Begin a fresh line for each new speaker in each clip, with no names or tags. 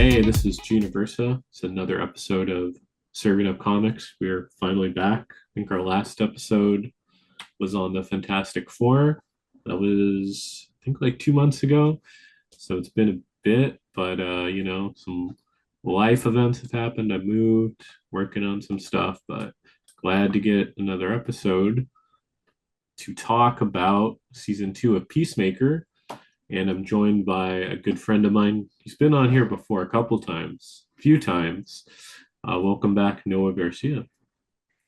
Hey, this is Gina Versa. It's another episode of Serving Up Comics. We're finally back. I think our last episode was on the Fantastic Four. That was, I think, like 2 months ago. So it's been a bit, but some life events have happened. I moved, working on some stuff, but glad to get another episode to talk about season two of Peacemaker. And I'm joined by a good friend of mine. He's been on here before a few times. Welcome back, Noah Garcia.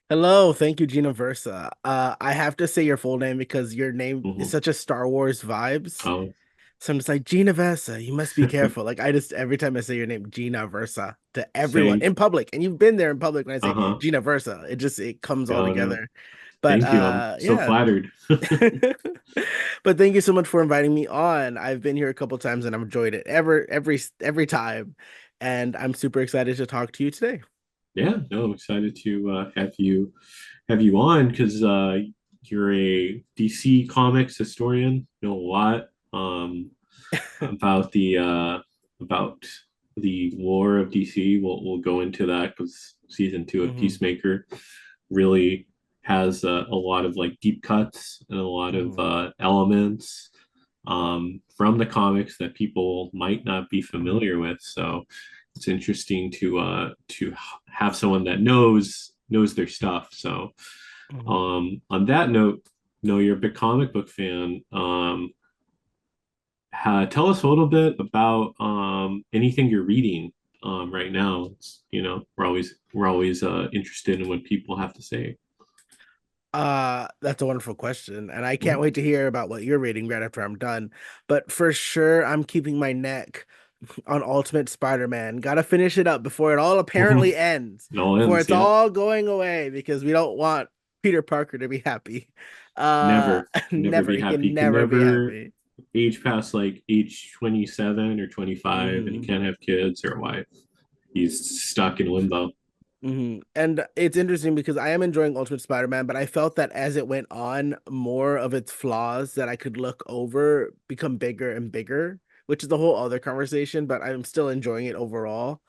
Hello, thank you, Gina Versa. I have to say your full name because your name is
Mhm.
such a Star Wars vibes.
Oh,
So I'm just like, Gina Versa, you must be careful. Like I just every time I say your name, Gina Versa, to everyone
thank,
in public, and you've been there in public when I say
uh-huh.
Gina Versa, it comes all
Oh, no,
together. But
thank you. I'm so
yeah.
flattered.
But thank you so much for inviting me on. I've been here a couple times and I've enjoyed it every time. And I'm super excited to talk to you today.
Yeah, no, I'm excited to have you on because you're a DC Comics historian. Know a lot about about the lore of DC. We'll go into that because season two of
Hmm.
Peacemaker really has a lot of like deep cuts and a lot of
Hmm.
elements from the comics that people might not be familiar with. So it's interesting to have someone that knows their stuff. So
Hmm.
on that note, know you're a big comic book fan. Tell us a little bit about anything you're reading right now. We're always interested in what people have to say.
That's a wonderful question, and I can't
Mhm.
wait to hear about what you're reading right after I'm done. But for sure, I'm keeping my neck on Ultimate Spider-Man. Gotta finish it up before it all
Mhm.
apparently ends,
It all
before
ends,
it's
yeah.
all going away, because we don't want Peter Parker to be happy. Uh,
Never, never
never,
be
he
happy.
can
You can
never be
never
happy.
age past like age 27 or 25, and he
Hmm.
can't have kids or a wife. He's stuck in limbo.
And it's interesting because I am enjoying Ultimate Spider-Man, but I felt that as it went on, more of its flaws that I could look over become bigger and bigger, which is a whole other conversation, but I'm still enjoying it overall.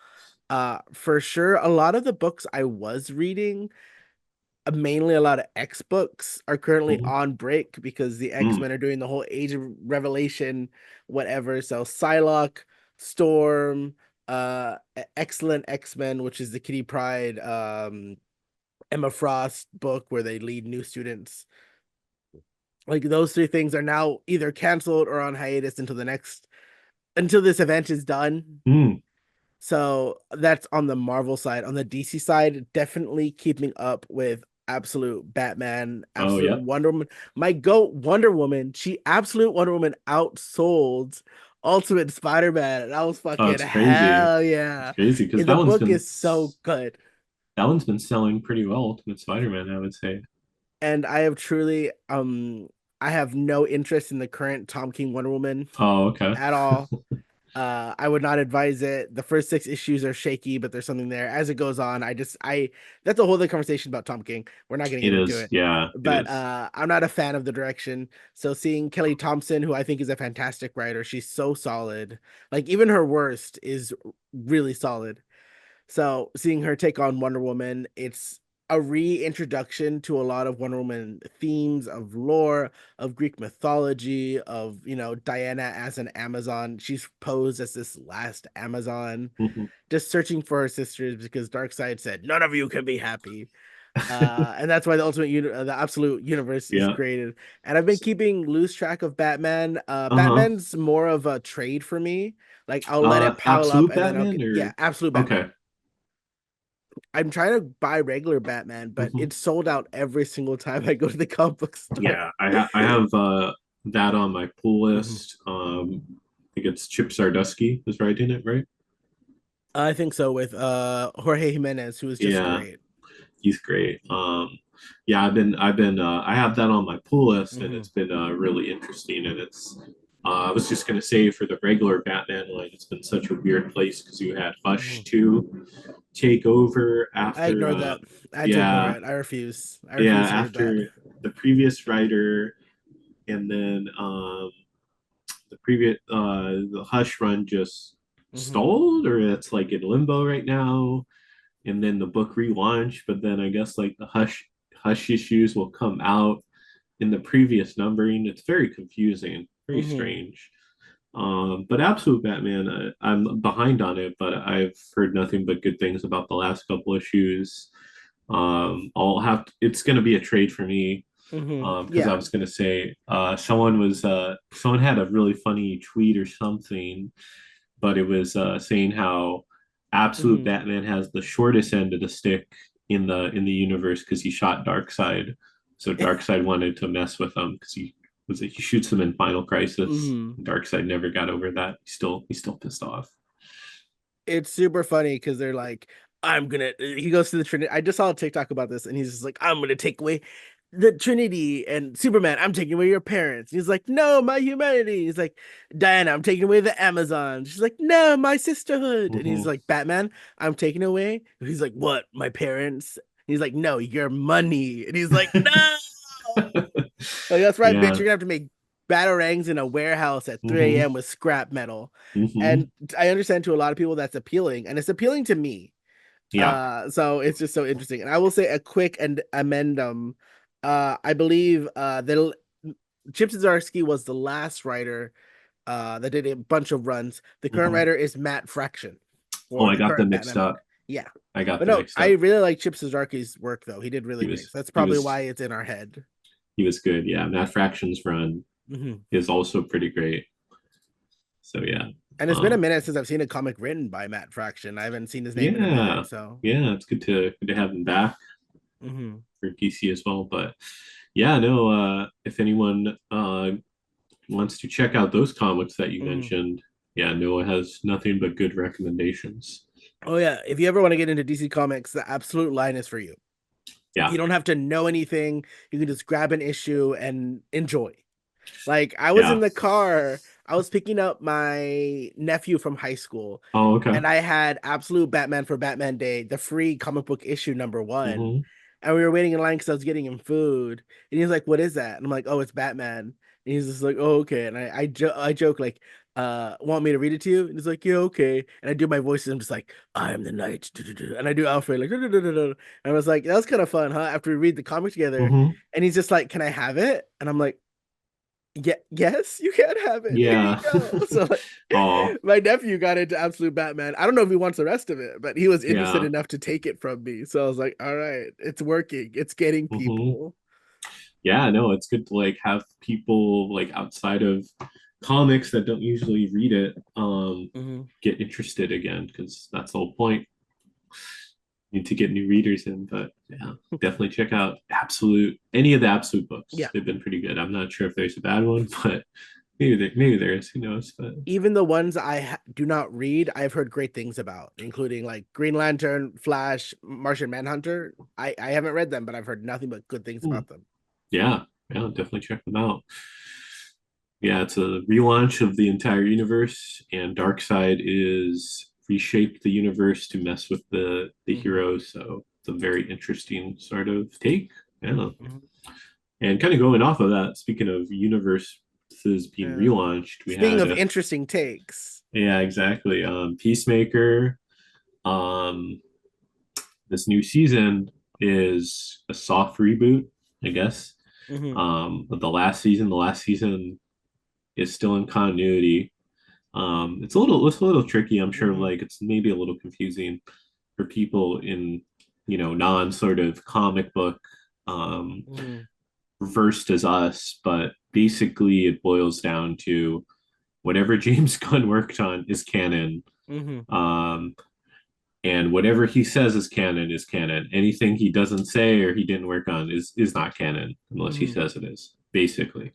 For sure, a lot of the books I was reading, mainly a lot of X books, are currently
Mhm.
on break because the
Mm.
X-Men are doing the whole Age of Revelation, whatever. So Psylocke, Storm, Excellent X-Men, which is the Kitty Pryde, Emma Frost book where they lead new students. Like those three things are now either canceled or on hiatus until this event is done.
Mm.
So that's on the Marvel side. On the DC side, definitely keeping up with absolute Batman,
Oh,
absolute
yeah.
Wonder Woman. My goat, Wonder Woman, she absolute Wonder Woman outsold Ultimate Spider-Man. And I was
Oh,
fucking
it's crazy.
hell
It's
yeah.
crazy because
The book is so good.
that one's been selling pretty well. Ultimate Spider-Man, I would say.
And I have truly I have no interest in the current Tom King Wonder Woman
Oh, okay.
at all. I would not advise it. The first six issues are shaky, but there's something there. As it goes on, I that's a whole other conversation about Tom King. We're not gonna
It
get into
is.
it.
Yeah, it
But
is.
I'm not a fan of the direction. So seeing Kelly Thompson, who I think is a fantastic writer, she's so solid. Like even her worst is really solid. So seeing her take on Wonder Woman, it's a reintroduction to a lot of Wonder Woman themes of lore, of Greek mythology, of Diana as an Amazon. She's posed as this last Amazon,
Mhm.
just searching for her sisters because Darkseid said none of you can be happy. And that's why the absolute universe is
Yeah.
created. And I've been keeping loose track of Batman.
Uh-huh.
Batman's more of a trade for me. Like I'll let it pile up
Absolute
and then I'll
Batman
get, yeah,
or
absolute Batman.
okay.
I'm trying to buy regular Batman, but
Mhm.
it's sold out every single time I go to the comic book store.
Yeah, I have that on my pull
Mhm.
list. I think it's Chip Sardusky is writing it, right?
I think so with Jorge Jimenez, who is just
Yeah,
great.
he's great. Yeah, I have that on my pull list, and
Hmm.
it's been really interesting. And it's I was just gonna say for the regular Batman line, it's been such a weird place because you had Hush
Hmm.
2 take over
I
after
ignore that. I had to ignore
yeah,
it. I refuse. I
yeah,
refuse to read that.
after the previous writer, and then the previous the Hush run just
Hmm.
stalled or it's like in limbo right now. And then the book relaunched, but then I guess like the hush issues will come out in the previous numbering. It's very confusing, very
Hmm.
strange. But Absolute Batman, I'm behind on it, but I've heard nothing but good things about the last couple issues. It's going to be a trade for me
Hmm.
because I
Yeah.
was going to say someone had a really funny tweet or something, but it was saying how Absolute
Hmm.
Batman has the shortest end of the stick in the universe because he shot Darkseid. So Darkseid wanted to mess with him because he shoots him in Final Crisis.
Hmm.
Darkseid never got over that. He's still pissed off.
It's super funny because they're like, I'm gonna. He goes to the Trinity. I just saw a TikTok about this, and he's just like, I'm gonna take away the Trinity and Superman. I'm taking away your parents. He's like, no, my humanity. He's like, Diana, I'm taking away the Amazon. She's like, no, my sisterhood. And he's
Mm-hmm.
like, Batman, I'm taking away. And he's like, what, my parents? He's like, no, your money. And he's like, no. Like, that's right, bitch.
Yeah.
You're gonna have to make batarangs in a warehouse at 3
Mm-hmm.
a.m. with scrap metal.
Mm-hmm.
And I understand to a lot of people that's appealing, and it's appealing to me.
Yeah.
So it's just so interesting. And I will say a quick and amendum. I believe that Chip Zdarsky was the last writer that did a bunch of runs. The current
Mm-hmm.
writer is Matt Fraction
Oh,
for
I
the
got them
current
mixed
Batman book.
up.
Yeah.
I got
But
them
no,
mixed
I
up.
really like Chip Zdarsky's work though. He did really great. So that's
He
probably
was
why it's in our head.
he was good. Yeah. Matt Fraction's run
Hmm.
is also pretty great. So yeah.
And it's been a
Um,
minute since I've seen a comic written by Matt Fraction. I haven't seen his name in a minute,
yeah.
so.
Yeah, it's good to have him back
Hmm.
for PC as well. But yeah, no, if anyone wants to check out those comics that you
Hmm.
mentioned, yeah, Noah has nothing but good recommendations.
Oh yeah, if you ever want to get into DC Comics, the Absolute line is for you.
Yeah.
You don't have to know anything. You can just grab an issue and enjoy. Like I was in
Yeah.
the car, I was picking up my nephew from high school,
Oh, okay.
and I had Absolute Batman for Batman Day, the free comic book issue #1.
Mm-hmm.
And we were waiting in line because I was getting him food. And he's like, "What is that?" And I'm like, "Oh, it's Batman." And he's just like, "Oh, okay." And I joke like, want me to read it to you?" And he's like, "Yeah, okay." And I do my voice, and I'm just like, "I am the knight," and I do Alfred like, and I was like, "That was kind of fun, huh?" After we read the comic together,
Mm-hmm.
and he's just like, "Can I have it?" And I'm like, yeah, yes, you can have it. Here you
Yeah.
go. So like,
Oh,
my nephew got into Absolute Batman. I don't know if he wants the rest of it, but he was interested
yeah.
enough to take it from me. So I was like, all right, it's working. It's getting
Mm-hmm.
people.
Yeah, no, it's good to like have people like outside of comics that don't usually read it
Hmm.
get interested again because that's the whole point. Need to get new readers in, but yeah, definitely check out Absolute any of the Absolute books.
Yeah.
They've been pretty good. I'm not sure if there's a bad one, but maybe there is. Who knows? But
Even the ones do not read, I've heard great things about, including like Green Lantern, Flash, Martian Manhunter. I haven't read them, but I've heard nothing but good things
hmm,
about them.
yeah, yeah, definitely check them out. Yeah, it's a relaunch of the entire universe, and Darkseid is reshaped the universe to mess with the
Hmm.
heroes. So it's a very interesting sort of take. Yeah.
Hmm.
And kind of going off of that, speaking of universes being relaunched, we
Speaking
had
of interesting takes.
yeah, exactly. Peacemaker. Um, this new season is a soft reboot, I guess.
Hmm.
But the last season is still in continuity. It's a little tricky. I'm sure
Hmm.
like it's maybe a little confusing for people in non sort of comic book um,
Hmm.
versed as us, but basically it boils down to whatever James Gunn worked on is canon.
Hmm.
Um, and whatever he says is canon is canon. Anything he doesn't say or he didn't work on is not canon unless he
Hmm.
says it is. Basically,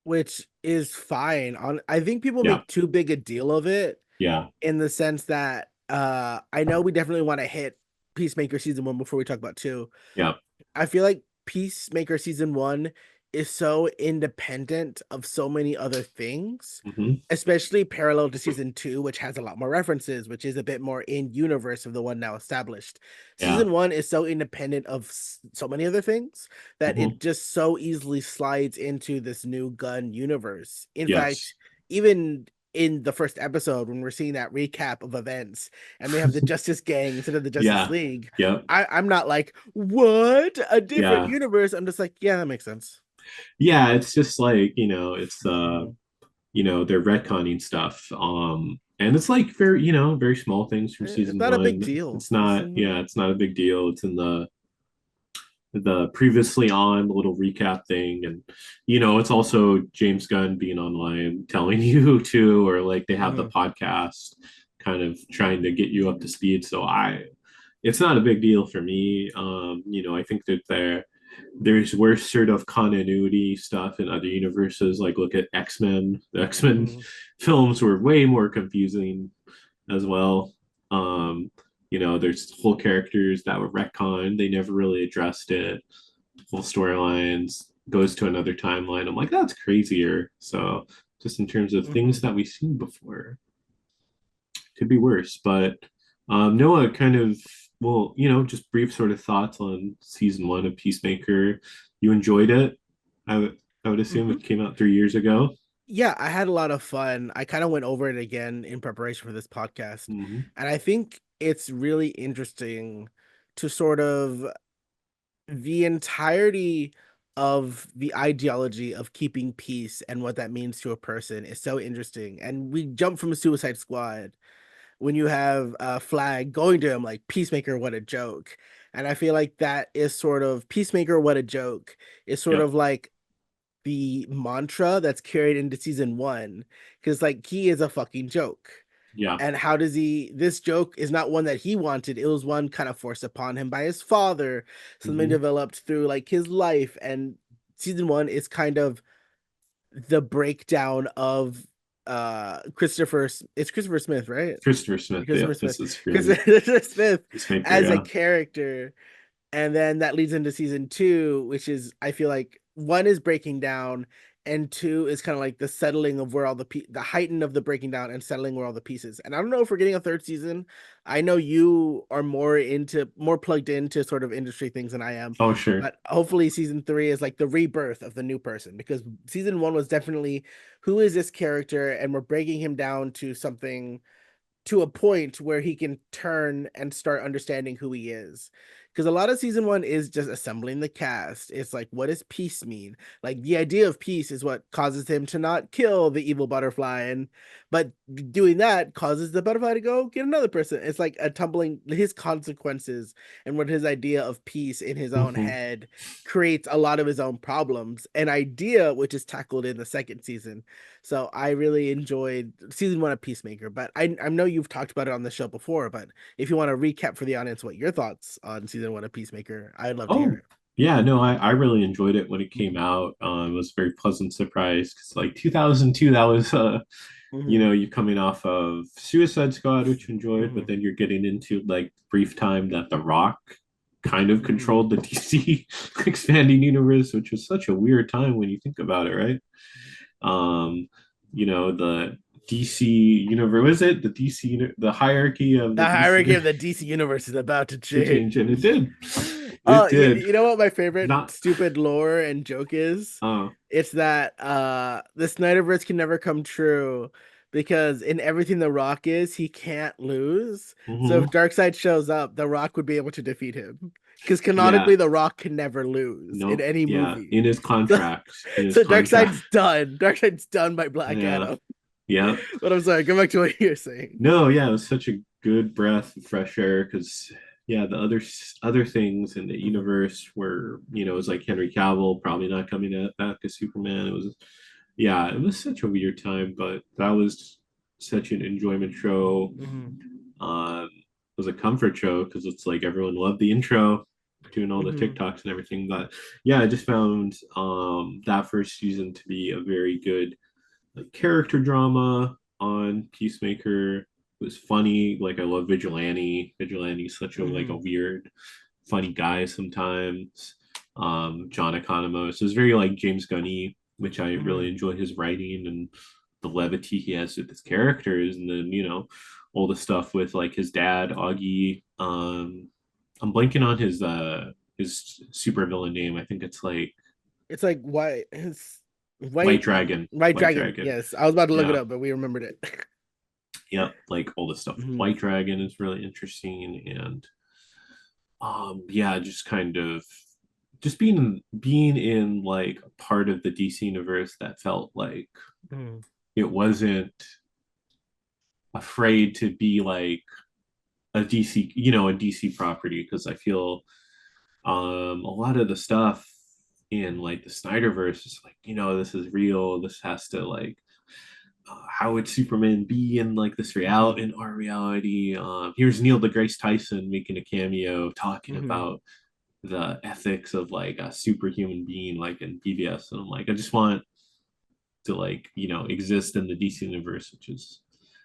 Which is fine. On I think people
yeah,
make too big a deal of it
yeah,
in the sense that I know we definitely want to hit Peacemaker season 1 before we talk about two.
yeah,
I feel like Peacemaker season 1 is so independent of so many other things,
hmm,
especially parallel to season 2, which has a lot more references, which is a bit more in universe of the one now established.
yeah,
Season 1 is so independent of so many other things that
hmm,
it just so easily slides into this new gun universe. In fact,
yes,
even in the first episode when we're seeing that recap of events and they have the Justice Gang instead of the Justice
Yeah.
League,
Yep.
I'm not like, what? A different
Yeah.
universe. I'm just like, yeah, that makes sense.
Yeah, it's just like, it's
Mhm.
they're retconning stuff. And it's like very, very small things from
It's
season
not a big
one.
deal.
It's not, yeah, it's not a big deal. It's in the previously on little recap thing. And it's also James Gunn being online telling you to, or like they have the
Mhm.
podcast kind of trying to get you up to speed. So it's not a big deal for me. I think that there's worse sort of continuity stuff in other universes. Like look at X-Men. The X-Men
Mhm.
films were way more confusing as well. There's whole characters that were retconned. They never really addressed it. Whole storylines goes to another timeline. I'm like, that's crazier. So just in terms of things
Mhm.
that we've seen before, could be worse. But Noah kind of, well, just brief sort of thoughts on season one of Peacemaker. You enjoyed it. I would assume
Mhm.
it came out 3 years ago.
Yeah, I had a lot of fun. I kind of went over it again in preparation for this podcast.
Mm-hmm.
And I think it's really interesting to sort of the entirety of the ideology of keeping peace and what that means to a person is so interesting. And we jump from Suicide Squad when you have a Flag going to him like Peacemaker, what a joke. And I feel like that is sort of Peacemaker, what a joke is sort
Yep.
of like the mantra that's carried into season one because like he is a fucking joke.
Yeah.
And how does he, this joke is not one that he wanted, it was one kind of forced upon him by his father, something
Mm-hmm.
developed through like his life. And season one is kind of the breakdown of Christopher, it's Christopher Smith, right?
Christopher Smith.
Christopher
Yep.
Smith.
This is great.
Christopher Smith
Peacemaker.
as a
Yeah.
character, and then that leads into season two, which is I feel like one is breaking down, and two is kind of like the settling of where all the heighten of the breaking down and settling where all the pieces. And I don't know if we're getting a third season. I know you are more plugged into sort of industry things than I am,
Oh, sure.
but hopefully season three is like the rebirth of the new person because season one was definitely who is this character, and we're breaking him down to something to a point where he can turn and start understanding who he is. Because a lot of season one is just assembling the cast. It's like, what does peace mean? Like the idea of peace is what causes him to not kill the evil butterfly, and but doing that causes the butterfly to go get another person. It's like a tumbling his consequences and what his idea of peace in his own
Mm-hmm.
head creates a lot of his own problems. An idea which is tackled in the second season, so I really enjoyed season one of Peacemaker, but I know you've talked about it on the show before, but if you want to recap for the audience what your thoughts on season one of Peacemaker, I'd love to hear
Oh,
it.
yeah, no, I really enjoyed it when it came
Mhm.
out. It was a very pleasant surprise because, like, 2002, that was,
Mhm.
you coming off of Suicide Squad, which you enjoyed, but
Mhm.
then you're getting into, like, brief time that The Rock kind of
Mhm.
controlled the DC expanding universe, which was such a weird time when you think about it, right? Um, the DC universe, was it? The the hierarchy of
The
the DC
hierarchy of the DC universe is about to
to change, and it
change.
did. It did.
You know what my favorite
Not,
stupid lore and joke is?
uh,
It's that the Snyderverse can never come true because in everything The Rock is, he can't lose. So if
mhm.
Darkseid shows up, The Rock would be able to defeat him. Because
Yeah,
canonically, The Rock can never lose in
no,
any
yeah,
movie.
in his
So
contract.
Darkseid's done. Darkseid's done by Black
Yeah,
Adam.
yeah.
But I'm sorry, go back to what you're saying.
No, yeah, it was such a good breath of fresh air because, yeah, the other things in the
Mhm.
universe were, it was like Henry Cavill probably not coming back as Superman. It was, yeah, it was such a weird time, but that was such an enjoyment show.
Mhm.
It was a comfort show because it's like everyone loved the intro, doing all the
Mhm.
TikToks and everything. But yeah, I just found that first season to be a very good like character drama on Peacemaker. It was funny. Like I love Vigilante. Vigilante's such a
Mhm.
weird, funny guy sometimes. John Economos is very like James Gunny, which I really
Mhm.
enjoy his writing and the levity he has with his characters, and then all the stuff with like his dad Augie. I'm blanking on his supervillain name. I think it's like
It's like why his.
White
White
Dragon.
White
White
Dragon.
Dragon.
Yes, I was about to look it
Yeah.
up, but we remembered it.
Yep. Like all the stuff with
Mhm.
White Dragon is really interesting. And yeah, just kind of just being in like a part of the DC universe that felt like
Mhm.
it wasn't afraid to be like a DC, a DC property, because I feel a lot of the stuff in like the Snyderverse is like, this is real. This has to like how would Superman be in like this
Mhm.
in our reality? Here's Neil deGrasse Tyson making a cameo talking
Mhm.
about the ethics of like a superhuman being like in BVS, and I'm like, I just want to like exist in the DC universe, which is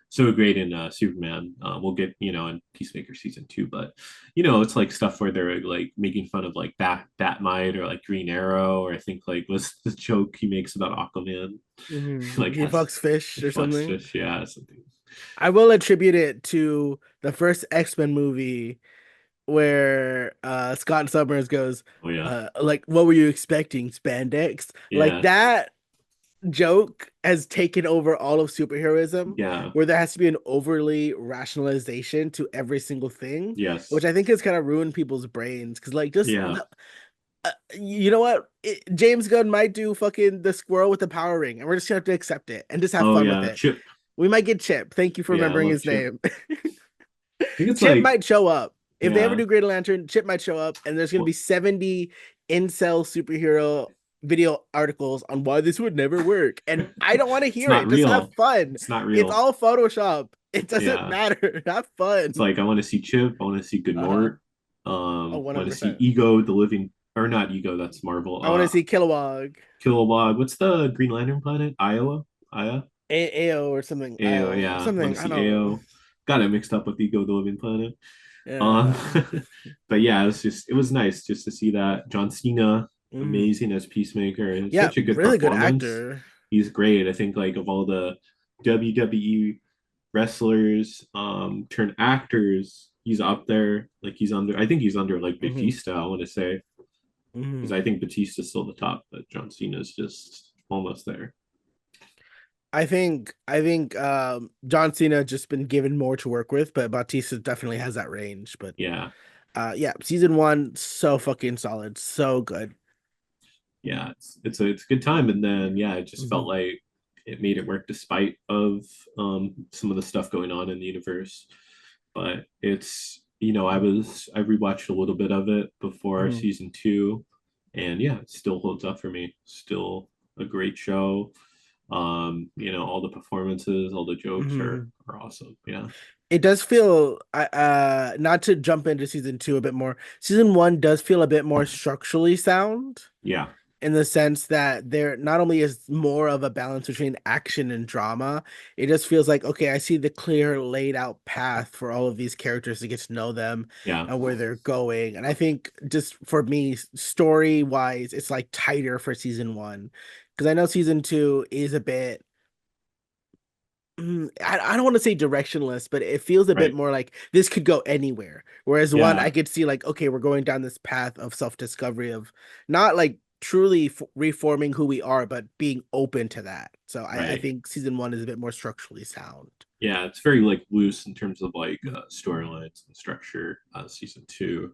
so great in Superman. We'll get in Peacemaker season 2, but it's like stuff where they're like making fun of like Batmite or like Green Arrow, or I think like what's the joke he makes about Aquaman, like
He
has
fucks fish or
fucks
something.
fish, yeah, something.
I will attribute it to the first X-Men movie where Scott Summers goes,
Oh yeah,
like, what were you expecting? Spandex? Like
yeah,
that joke has taken over all of superheroism,
yeah,
where there has to be an overly rationalization to every single thing, which
yes,
I think has kind of ruined people's brains. Because, like, just
yeah,
you know what? James Gunn might do fucking the squirrel with the power ring, and we're just gonna have to accept it and just have
oh
fun with
yeah,
it.
Chip,
We might get Chip. Thank you for
yeah, I
remembering
love
his
Chip.
name.
I think it's
Chip
like,
might show up. If they ever
yeah,
do Green Lantern, Chip might show up, and there's going to be
well,
70 incel superhero video articles on why this would never work. And I don't want to
it's
hear
not
it. Just have
real.
fun.
It's not
It's
real.
all Photoshop. It doesn't
Yeah.
matter. Have
It's
fun.
like I want to see Chip, I want to see
Uh-huh.
Gnort,
Oh,
I want to see
100%.
Ego, the living or not Ego, that's Marvel.
I want to see Kilowog,
Kilowog. What's the Green Lantern planet? Iowa? Aya?
AO or something.
Ao, yeah. I want
Something.
to
I
see
don't.
Ao. Got it mixed up with Ego, the living planet. Um,
Yeah.
but yeah, it was nice just to see that John Cena,
Mhm.
amazing as Peacemaker, and
Yeah,
such a good
really good
performance.
actor.
He's great. I think like of all the WWE wrestlers, turned actors, he's up there. Like he's under. I think he's under like
Hmm.
Batista. I want to say because
Hmm.
I think Batista's still the top, but John Cena's just almost there.
I think John Cena just been given more to work with, but Bautista definitely has that range. But
Yeah,
yeah, season one so fucking solid, so good.
yeah. It's a good time, and then yeah, it just
Hmm.
felt like it made it work despite of some of the stuff going on in the universe. But it's I rewatched a little bit of it before
Hmm.
season 2, and yeah, it still holds up for me. Still a great show. All the performances, all the jokes are
Hmm.
are awesome. Yeah,
It does feel not to jump into season two a bit more. Season one does feel a bit more structurally sound,
yeah,
in the sense that there not only is more of a balance between action and drama, it just feels like, okay, I see the clear laid out path for all of these characters to get to know them
yeah,
and where they're going. And I think just for me, story wise, it's like tighter for season one. Because I know season two is a bit I don't want to say directionless, but it feels a bit
right,
more like this could go anywhere. Whereas one, I
yeah,
could see like, okay, we're going down this path of self-discovery of not like truly reforming who we are, but being open to that. So I
right.
think season one is a bit more structurally sound.
Yeah, it's very like loose in terms of like
Mhm.
storylines and structure. Season 2,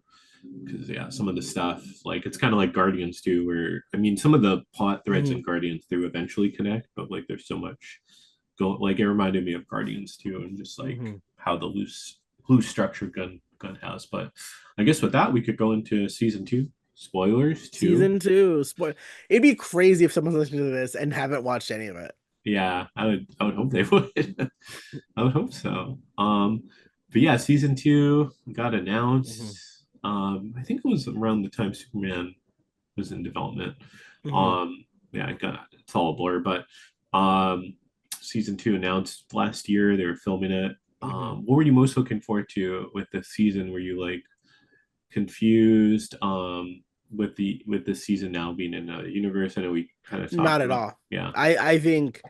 because yeah, some of the stuff like it's kind of like Guardians too, where I mean some of the plot threads in
Mhm.
Guardians do eventually connect, but like there's so much go like it reminded me of Guardians too, and just like
Mhm.
how the loose structure gun has. But I guess with that we could go into season 2 spoilers too.
Season two, spoil. It'd be crazy if someone's listening to this and haven't watched any of it.
Yeah, I would hope they would. I would hope so. But yeah, season 2 got
Mhm.
announced. I think it was around the time Superman was in development.
Mhm.
Um, yeah, it's all a blur, but um, season 2 announced last year. They were filming it.
Mhm.
What were you most looking forward to with this season? Were you like confused with the season now being in a universe? I know we kind of
Not
talked
at
about.
all.
Yeah,
I think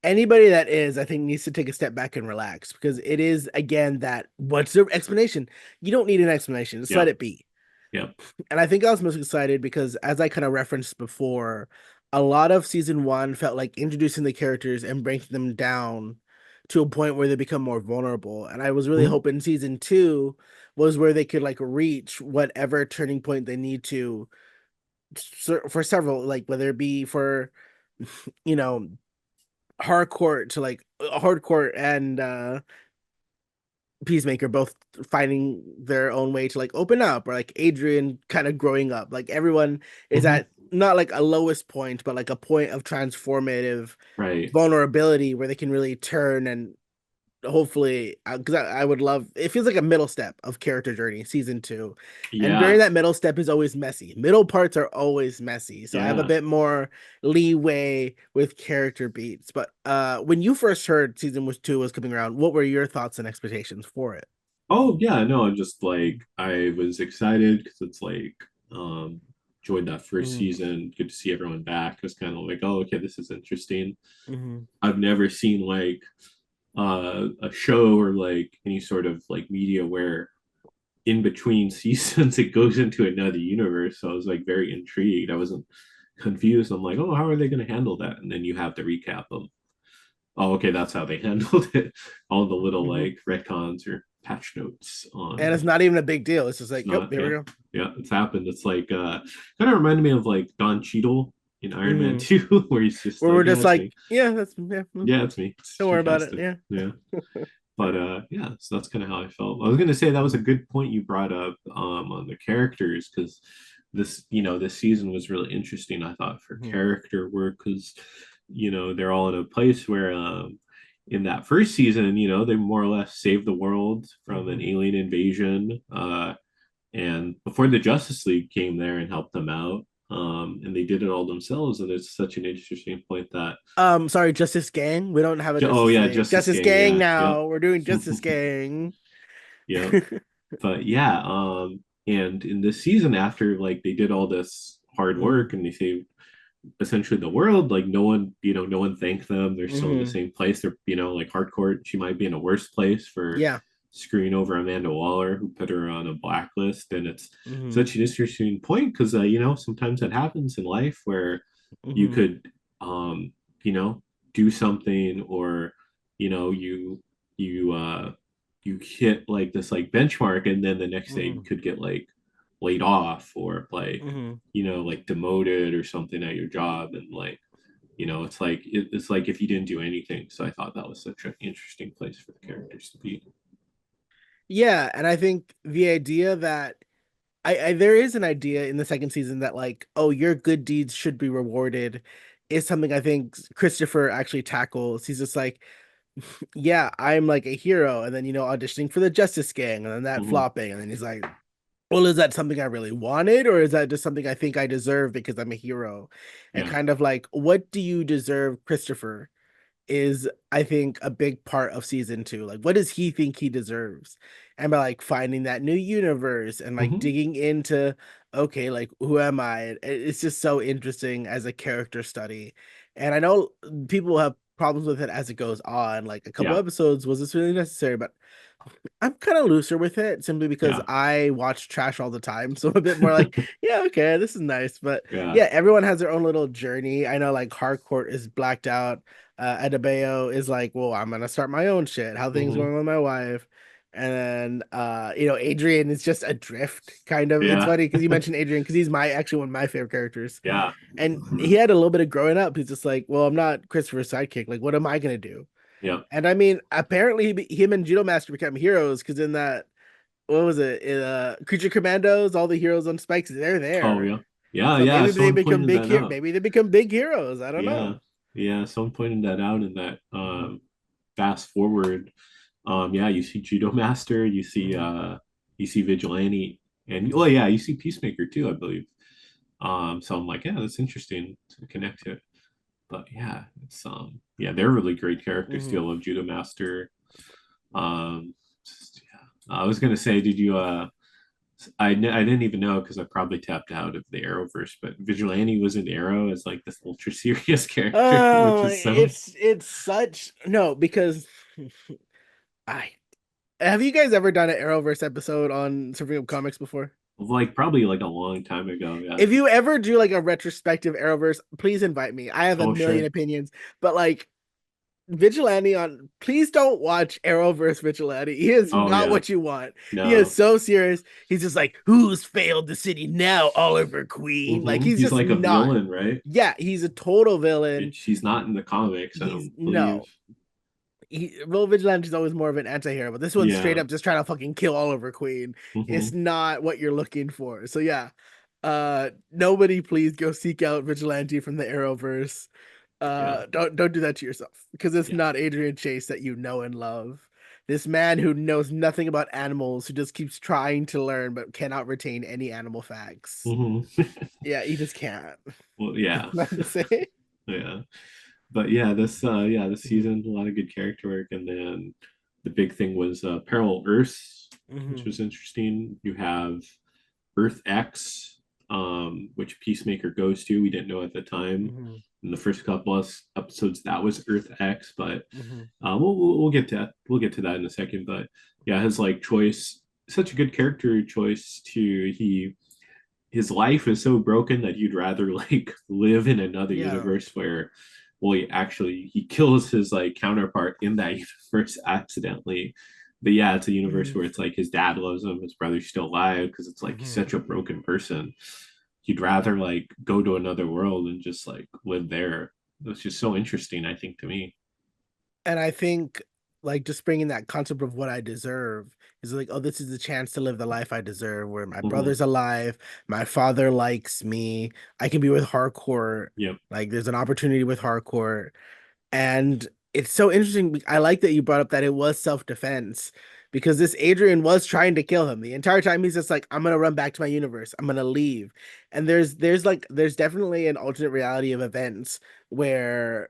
anybody that is, I think, needs to take a step back and relax, because it is again that what's the explanation? You don't need an explanation. Just let
yep,
it be.
yep,
And I think I was most excited because, as I kind of referenced before, a lot of season one felt like introducing the characters and breaking them down to a point where they become more vulnerable. And I was really
Mhm.
hoping season two was where they could like reach whatever turning point they need to for several, like whether it be for, you know, hardcore to like hardcore and Peacemaker both finding their own way to like open up, or like Adrian kind of growing up. Like everyone is
Mhm.
at not like a lowest point, but like a point of transformative
Right.
vulnerability where they can really turn and hopefully, because I would love it. Feels like a middle step of character journey season two, and during
Yeah.
that middle step is always messy. Middle parts are always messy, so I have a
Yeah.
bit more leeway with character beats. But when you first heard season was two was coming around, what were your thoughts and expectations for it?
Oh yeah, no, I'm just like I was excited because it's like um enjoyed that first
Mm-hmm.
season. Good to see everyone back. It's kind of like, oh, okay, this is interesting.
Mm-hmm.
I've never seen like a show or like any sort of like media where in between seasons it goes into another universe. So I was like very intrigued. I wasn't confused. I'm like, oh, how are they going to handle that? And then you have to recap them. Oh, okay, that's how they handled it. All the little
Mm-hmm.
like retcons or patch notes
And
on.
it's not even a big deal. It's just
It's
like, oh,
not,
here we
yeah,
go.
yeah, it's happened. It's like kind of reminded me of like Don Cheadle in Iron Man
Mm-hmm.
2, where he's just
Where
like,
we're
yeah,
just
it's
like,
me.
yeah, that's yeah,
Yeah, it's me.
don't
She
worry about
cast
it.
it.
Yeah.
Yeah. But yeah, so that's kind of how I felt. I was gonna say that was a
Mm-hmm.
good point you brought up on the characters because this season was really interesting, I thought, for
Mm-hmm.
character work because they're all in a place where in that first season, they more or less saved the world from an
Mm-hmm.
alien invasion. And before the Justice League came there and helped them out, and they did it all themselves. And it's such an interesting point that,
Sorry, Justice Gang. We don't have a
oh
Justice
yeah,
League.
Justice
Justice
Gang,
Gang
yeah, yep.
now. We're doing Justice Gang.
Yep. But yeah, and in this season, after like they did all this hard
Mm-hmm.
work and they saved essentially the world, like no one thanked them. They're still in the
Mm-hmm.
same place. They're like hardcore. She might be in a worse place for
Yeah.
screwing over Amanda Waller, who put her on a blacklist. And it's
Mm-hmm.
such an interesting point because sometimes that happens in life where you
Mm-hmm.
could um you know do something, or you hit like this like benchmark, and then the next day you
Mm-hmm.
could get like laid off or like
Mm-hmm.
like demoted or something at your job. And like it's like it's like if you didn't do anything. So I thought that was such an interesting place for the characters to be.
Yeah, and I think the idea that I there is an idea in the second season that like, oh, your good deeds should be rewarded is something I think Christopher actually tackles. He's just like, yeah, I'm like a hero, and then auditioning for the Justice Gang, and then that
Hmm.
flopping, and then he's like, well, is that something I really wanted, or is that just something I think I deserve because I'm a hero? And
Yeah.
kind of like, what do you deserve, Christopher? Is I think a big part of season two. Like, what does he think he deserves? And by like finding that new universe and like
Hmm.
digging into, okay, like who am I? It's just so interesting as a character study. And I know people have problems with it as it goes on. Like a couple
Yeah.
episodes, was this really necessary? But I'm kind of looser with it simply because
Yeah.
I watch trash all the time. So I'm a bit more like, yeah, okay, this is nice. But
Yeah.
yeah, everyone has their own little journey. I know like Hardcourt is blacked out. Adebayo is like, well, I'm gonna start my own shit. How things
Hmm.
going with my wife? And then Adrian is just adrift, kind of. It's
Yeah.
funny because you mentioned Adrian because he's my actually one of my favorite characters.
Yeah.
And he had a little bit of growing up. He's just like, well, I'm not Christopher's sidekick. Like, what am I gonna do?
Yeah.
And I mean, apparently him and Judo Master become heroes because in that, what was it? In, Creature Commandos, all the heroes on spikes, they're
Oh
there.
yeah. Yeah.
So
Yeah.
maybe they
Someone
become
pointed
big
that
here.
out.
Maybe they become big heroes. I don't
Yeah.
know.
Yeah. Someone pointed that out in that
Hmm.
fast forward. Yeah, you see Judo Master,
Hmm.
you see Vigilante, and oh
Hmm.
yeah, you see Peacemaker too, I believe. So I'm like, yeah, that's interesting to connect to it. But yeah, it's yeah, they're really great characters too.
Hmm.
I love Judo Master. Yeah. I was gonna say, did you I didn't even know because I probably tapped out of the Arrowverse, but Vigilante was in Arrow as like this ultra serious character, which
Oh,
is so
it's such no because I have you guys ever done an Arrowverse episode on Supreme Comics before?
like probably like a long time ago. Yeah.
If you ever do like a retrospective Arrowverse, please invite me. I have a
Oh
million
sure.
opinions, but like Vigilante on please don't watch Arrowverse Vigilante. He is
Oh
not
yeah.
what you want. He is
No.
so serious. He's just like, who's failed the city now, Oliver Queen? Like he's
He's
just
like a
not.
villain, right?
Yeah, he's a total villain.
Which he's not in the comics, I
He's
don't believe.
no. Will Vigilante is always more of an anti-hero, but this one's straight
Yeah.
up just trying to fucking kill Oliver Queen. It's
hmm
not what you're looking for. So yeah. Nobody please go seek out Vigilante from the Arrowverse.
Yeah.
Don't do that to yourself because it's
Yeah.
not Adrian Chase that you know and love. This man who knows nothing about animals, who just keeps trying to learn but cannot retain any animal facts.
hmm
Yeah, he just can't.
Well, yeah.
Nothing to say.
Yeah. But yeah, this
Mhm,
season a lot of good character work, and then the big thing was Parallel Earths, which
mhm,
was interesting. You have Earth X, which Peacemaker goes to. We didn't know at the time
mhm,
in the first couple of episodes that was Earth X, but
mhm.
we'll get to that in a second. But yeah, his like choice, such a good character choice to his life is so broken that you'd rather like live in another
Yeah.
universe where well he kills his like counterpart in that universe accidentally, but yeah, it's a universe
Mhm,
where it's like his dad loves him, his brother's still alive because it's like he's
mhm.
such a broken person. He'd rather like go to another world and just like live there. It's just so interesting, I think, to me.
And I think like just bringing that concept of what I deserve is like, oh, this is the chance to live the life I deserve, where my
Mm-hmm.
brother's alive, my father likes me, I can be with Harcourt.
Yep.
Like there's an opportunity with Harcourt. And it's so interesting. I like that you brought up that it was self-defense because this Adrian was trying to kill him the entire time. He's just like, I'm gonna run back to my universe. I'm gonna leave. And there's definitely an alternate reality of events where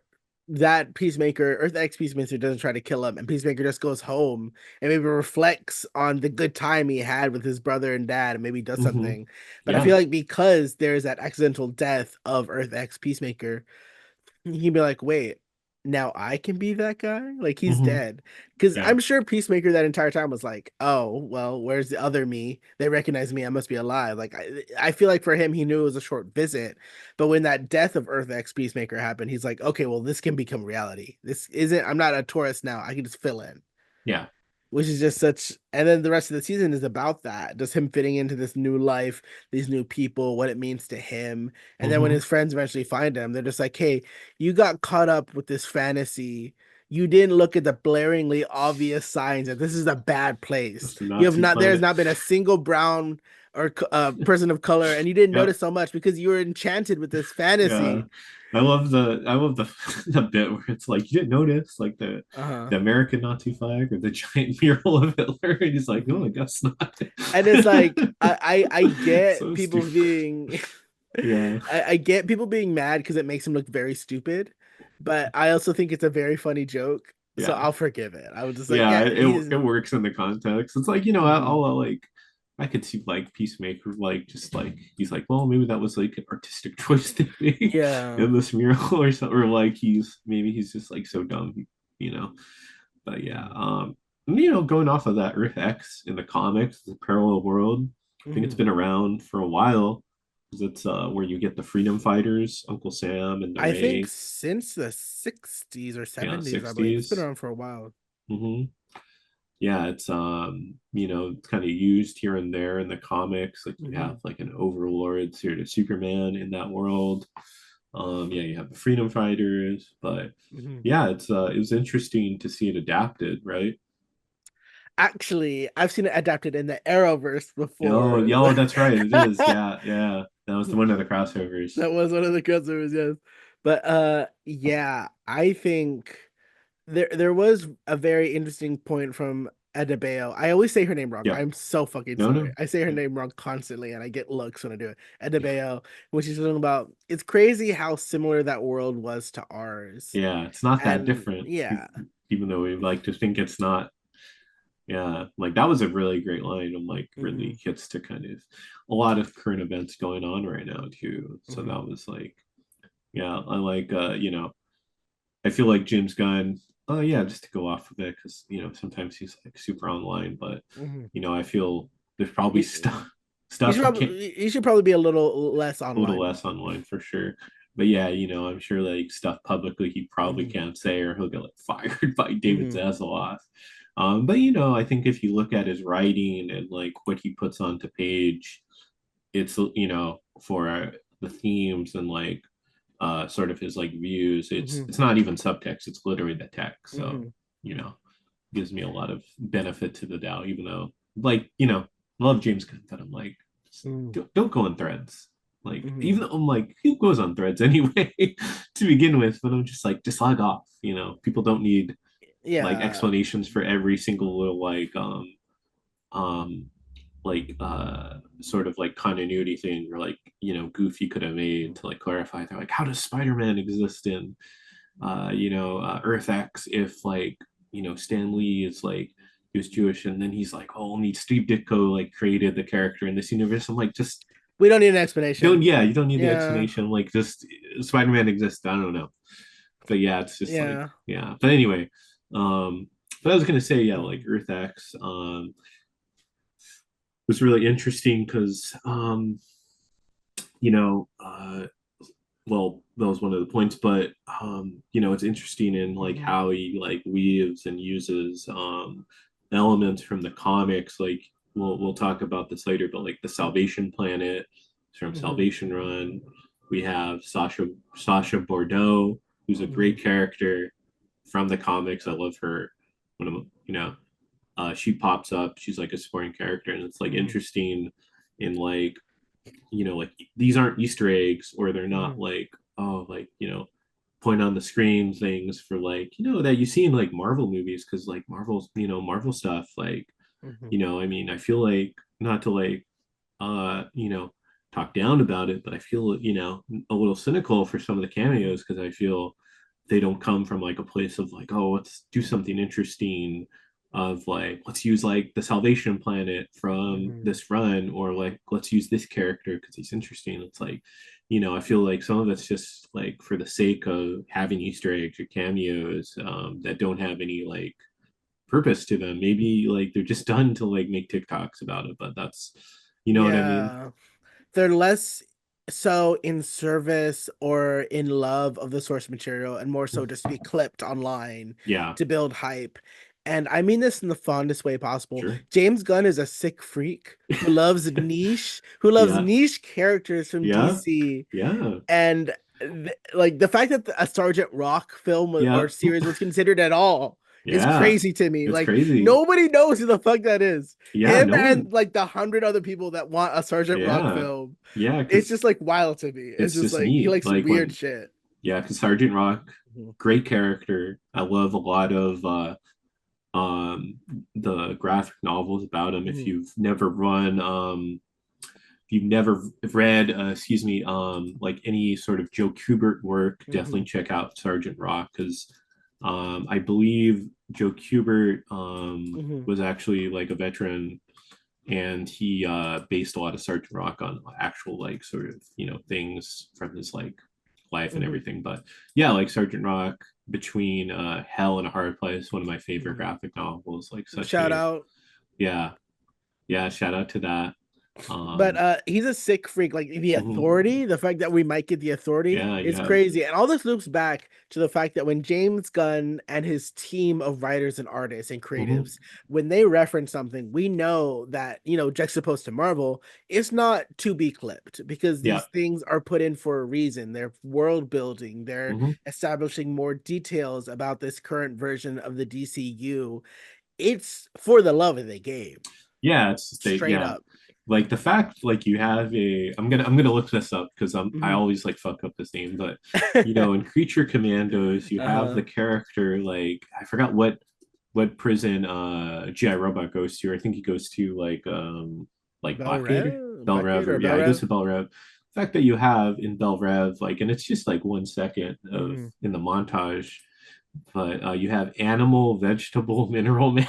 that Peacemaker, Earth X Peacemaker doesn't try to kill him, and Peacemaker just goes home and maybe reflects on the good time he had with his brother and dad, and maybe does
Mm-hmm.
something. But I
Yeah.
feel like because there's that accidental death of Earth X Peacemaker, he'd be like, wait, now I can be that guy? Like he's
Mm-hmm.
dead. Because
Yeah.
I'm sure Peacemaker that entire time was like, oh, well, where's the other me? They recognize me. I must be alive. Like I feel like for him, he knew it was a short visit. But when that death of Earth X Peacemaker happened, he's like, okay, well, this can become reality. This isn't, I'm not a tourist now. I can just fill in,
Yeah.
which is just such. And then the rest of the season is about that, just him fitting into this new life, these new people, what it means to him. And then when
Mm-hmm.
his friends eventually find him, they're just like, hey, you got caught up with this fantasy, you didn't look at the blaringly obvious signs that this is a bad place.
It's a
You have
Nazi
not, there's
planet.
not been a single brown or person of color, and you didn't
Yep.
notice so much because you were enchanted with this
Yeah.
fantasy.
I love the the bit where it's like you didn't notice like
Uh-huh.
the American Nazi flag or the giant mural of Hitler, and he's like, no, I
Mhm.
guess not.
And it's like I get
So
people
stupid.
being
Yeah.
I get people being mad because it makes him look very stupid, but I also think it's a very funny joke, so
Yeah.
I'll forgive it. I was just like,
Yeah.
yeah,
It works in the context. It's like,
mhm.
like I could see like Peacemaker like just like he's like, well, maybe that was like an artistic choice to make
Yeah,
in this mural or something, or like he's just like so dumb, you know. But yeah,
mhm,
going off of that, Earth X in the comics, the parallel world, I think it's
mhm.
been around for a while because it's where you get the freedom fighters, Uncle Sam and the
I think
Ray,
since the 60s or
yeah,
70s, I believe it's been
60s.
around for a while.
Mm-hmm. Yeah, it's it's kind of used here and there in the comics. Like you
Hmm.
have like an Overlord, sort of Superman in that world. Yeah, you have the freedom fighters, but
Hmm.
yeah, it was interesting to see it adapted, right?
Actually, I've seen it adapted in the Arrowverse
Oh,
before.
yo, that's right. It is. Yeah, yeah. That was the one of the crossovers.
That was one of the crossovers, yes. But yeah, I think there was a very interesting point from Adebayo. I always say her name wrong.
Yeah.
I'm so fucking
No,
sorry.
no.
I say her
Yeah.
name wrong constantly and I get looks when I do it. Adebayo, which is talking about it's crazy how similar that world was to ours.
Yeah, it's not that
And
different,
yeah.
even though we like to think it's not. Yeah, like that was a really great line and like
Hmm.
really hits to kind of a lot of current events going on right now too. So
Hmm.
that was like, yeah, I like I feel like James Gunn, oh yeah, just to go off of it, because sometimes he's like super online, but
Hmm.
I feel there's probably
He,
stuff stuff you can't,
he should probably be a little less
a little
online.
less online for sure. But yeah, I'm sure like stuff publicly he probably
Hmm.
can't say, or he'll get like fired by David
Hmm.
Zaslav. But I think if you look at his writing and like what he puts onto page, it's for the themes and like sort of his like views. It's
Hmm.
it's not even subtext; it's literally the text. So
Hmm.
you know, gives me a lot of benefit to the doubt, even though like love James Gunn, but I'm like,
Hmm.
don't go on threads. Like
Hmm.
even though I'm like, who goes on threads anyway to begin with? But I'm just like, just log off. People don't need like
Yeah.
explanations for every single little um sort of like continuity thing or like Goofy could have made to like clarify. They're like, how does Spider-Man exist in Earth X if like Stan Lee is like he was Jewish and then he's like, oh, only Steve Ditko like created the character in this universe. I'm like, just
We don't need an
don't,
explanation.
yeah, you don't need the
Yeah.
explanation. Like, just Spider-Man exists. I don't know, but yeah, it's just like,
Yeah.
yeah. But anyway, um, but I was gonna say, yeah, like
Mhm.
Earth X, was really interesting because, you know, uh, well, that was one of the points, but it's interesting in like
Mhm.
how he like weaves and uses elements from the comics. Like we'll talk about this later, but like the Salvation Planet from
Mhm.
Salvation Run, we have Sasha Bordeaux, who's a
Mhm.
great character from the comics. I love her. When she pops up, she's like a supporting character, and it's like
Mhm.
interesting in like like these aren't Easter eggs or they're not
Mhm.
like, oh, like, point on the screen things for like, that you see in like Marvel movies. Cause like Marvel stuff, like,
Mhm.
I mean, I feel like not to like, talk down about it, but I feel, a little cynical for some of the
Mhm.
cameos because I feel they don't come from like a place of like, oh, let's do something interesting of like let's use like the Salvation Planet from
Mhm.
this run or like let's use this character because he's interesting. It's like, I feel like some of it's just like for the sake of having Easter eggs or cameos that don't have any like purpose to them. Maybe like they're just done to like make TikToks about it, but that's what I mean?
Yeah. They're less so in service or in love of the source material and more so just to be clipped online
Yeah,
to build hype. And I mean this in the fondest way possible.
sure.
James Gunn is a sick freak who loves
Yeah,
niche characters from
yeah,
DC.
yeah,
And like the fact that a Sergeant Rock film or
yeah,
series was considered at all is
yeah.
crazy to me.
It's
Like
crazy.
nobody knows who the fuck that is.
Yeah,
Him
no
and
one.
like the 100 other people that want a Sergeant Rock
Yeah,
film.
yeah,
It's
because
just like wild to me. It's
it's
just
just
like he
neat.
likes
Like
weird
when,
shit.
yeah, because Sergeant Rock,
Mhm.
great character. I love a lot of um the graphic novels about him. If
Mhm.
you've never run if you've never read excuse me like any sort of Joe Kubert work, definitely
Mhm.
check out Sergeant Rock because I believe Joe Kubert
Mhm.
was actually like a veteran and he based a lot of Sergeant Rock on actual like sort of things from his like life and
Mhm.
everything. But yeah, like Sergeant Rock, between Hell and a Hard Place, one of my favorite
Mhm.
graphic novels. Like such
Shout
a,
out.
yeah, yeah. Shout out to that.
But
Um,
he's a sick freak. Like the
mhm.
authority, the fact that we might get the authority
Yeah, you
is
have.
crazy. And all this loops back to the fact that when James Gunn and his team of writers and artists and
Mhm.
creatives, when they reference something, we know that, juxtaposed to Marvel, it's not to be clipped because
Yeah.
these things are put in for a reason. They're world building, they're
Mhm.
establishing more details about this current version of the DCU. It's for the love of the game,
Yeah, it's they.
straight
Yeah,
up.
like the fact like you have a. I'm gonna look this up because I
Mhm.
always like fuck up this name, but in Creature Commandos you have the
Uh-huh.
character like I forgot what prison GI Robot goes to. I think he goes to like
Bell
Blackgate,
Rev,
Bell
Blackgate
Rev,
or
or
Bell
yeah, he goes
Rev.
to Bell Rev. The fact that you have in Bell Rev like, and it's just like 1 second of
Hmm.
in the montage, but you have animal, vegetable, mineral man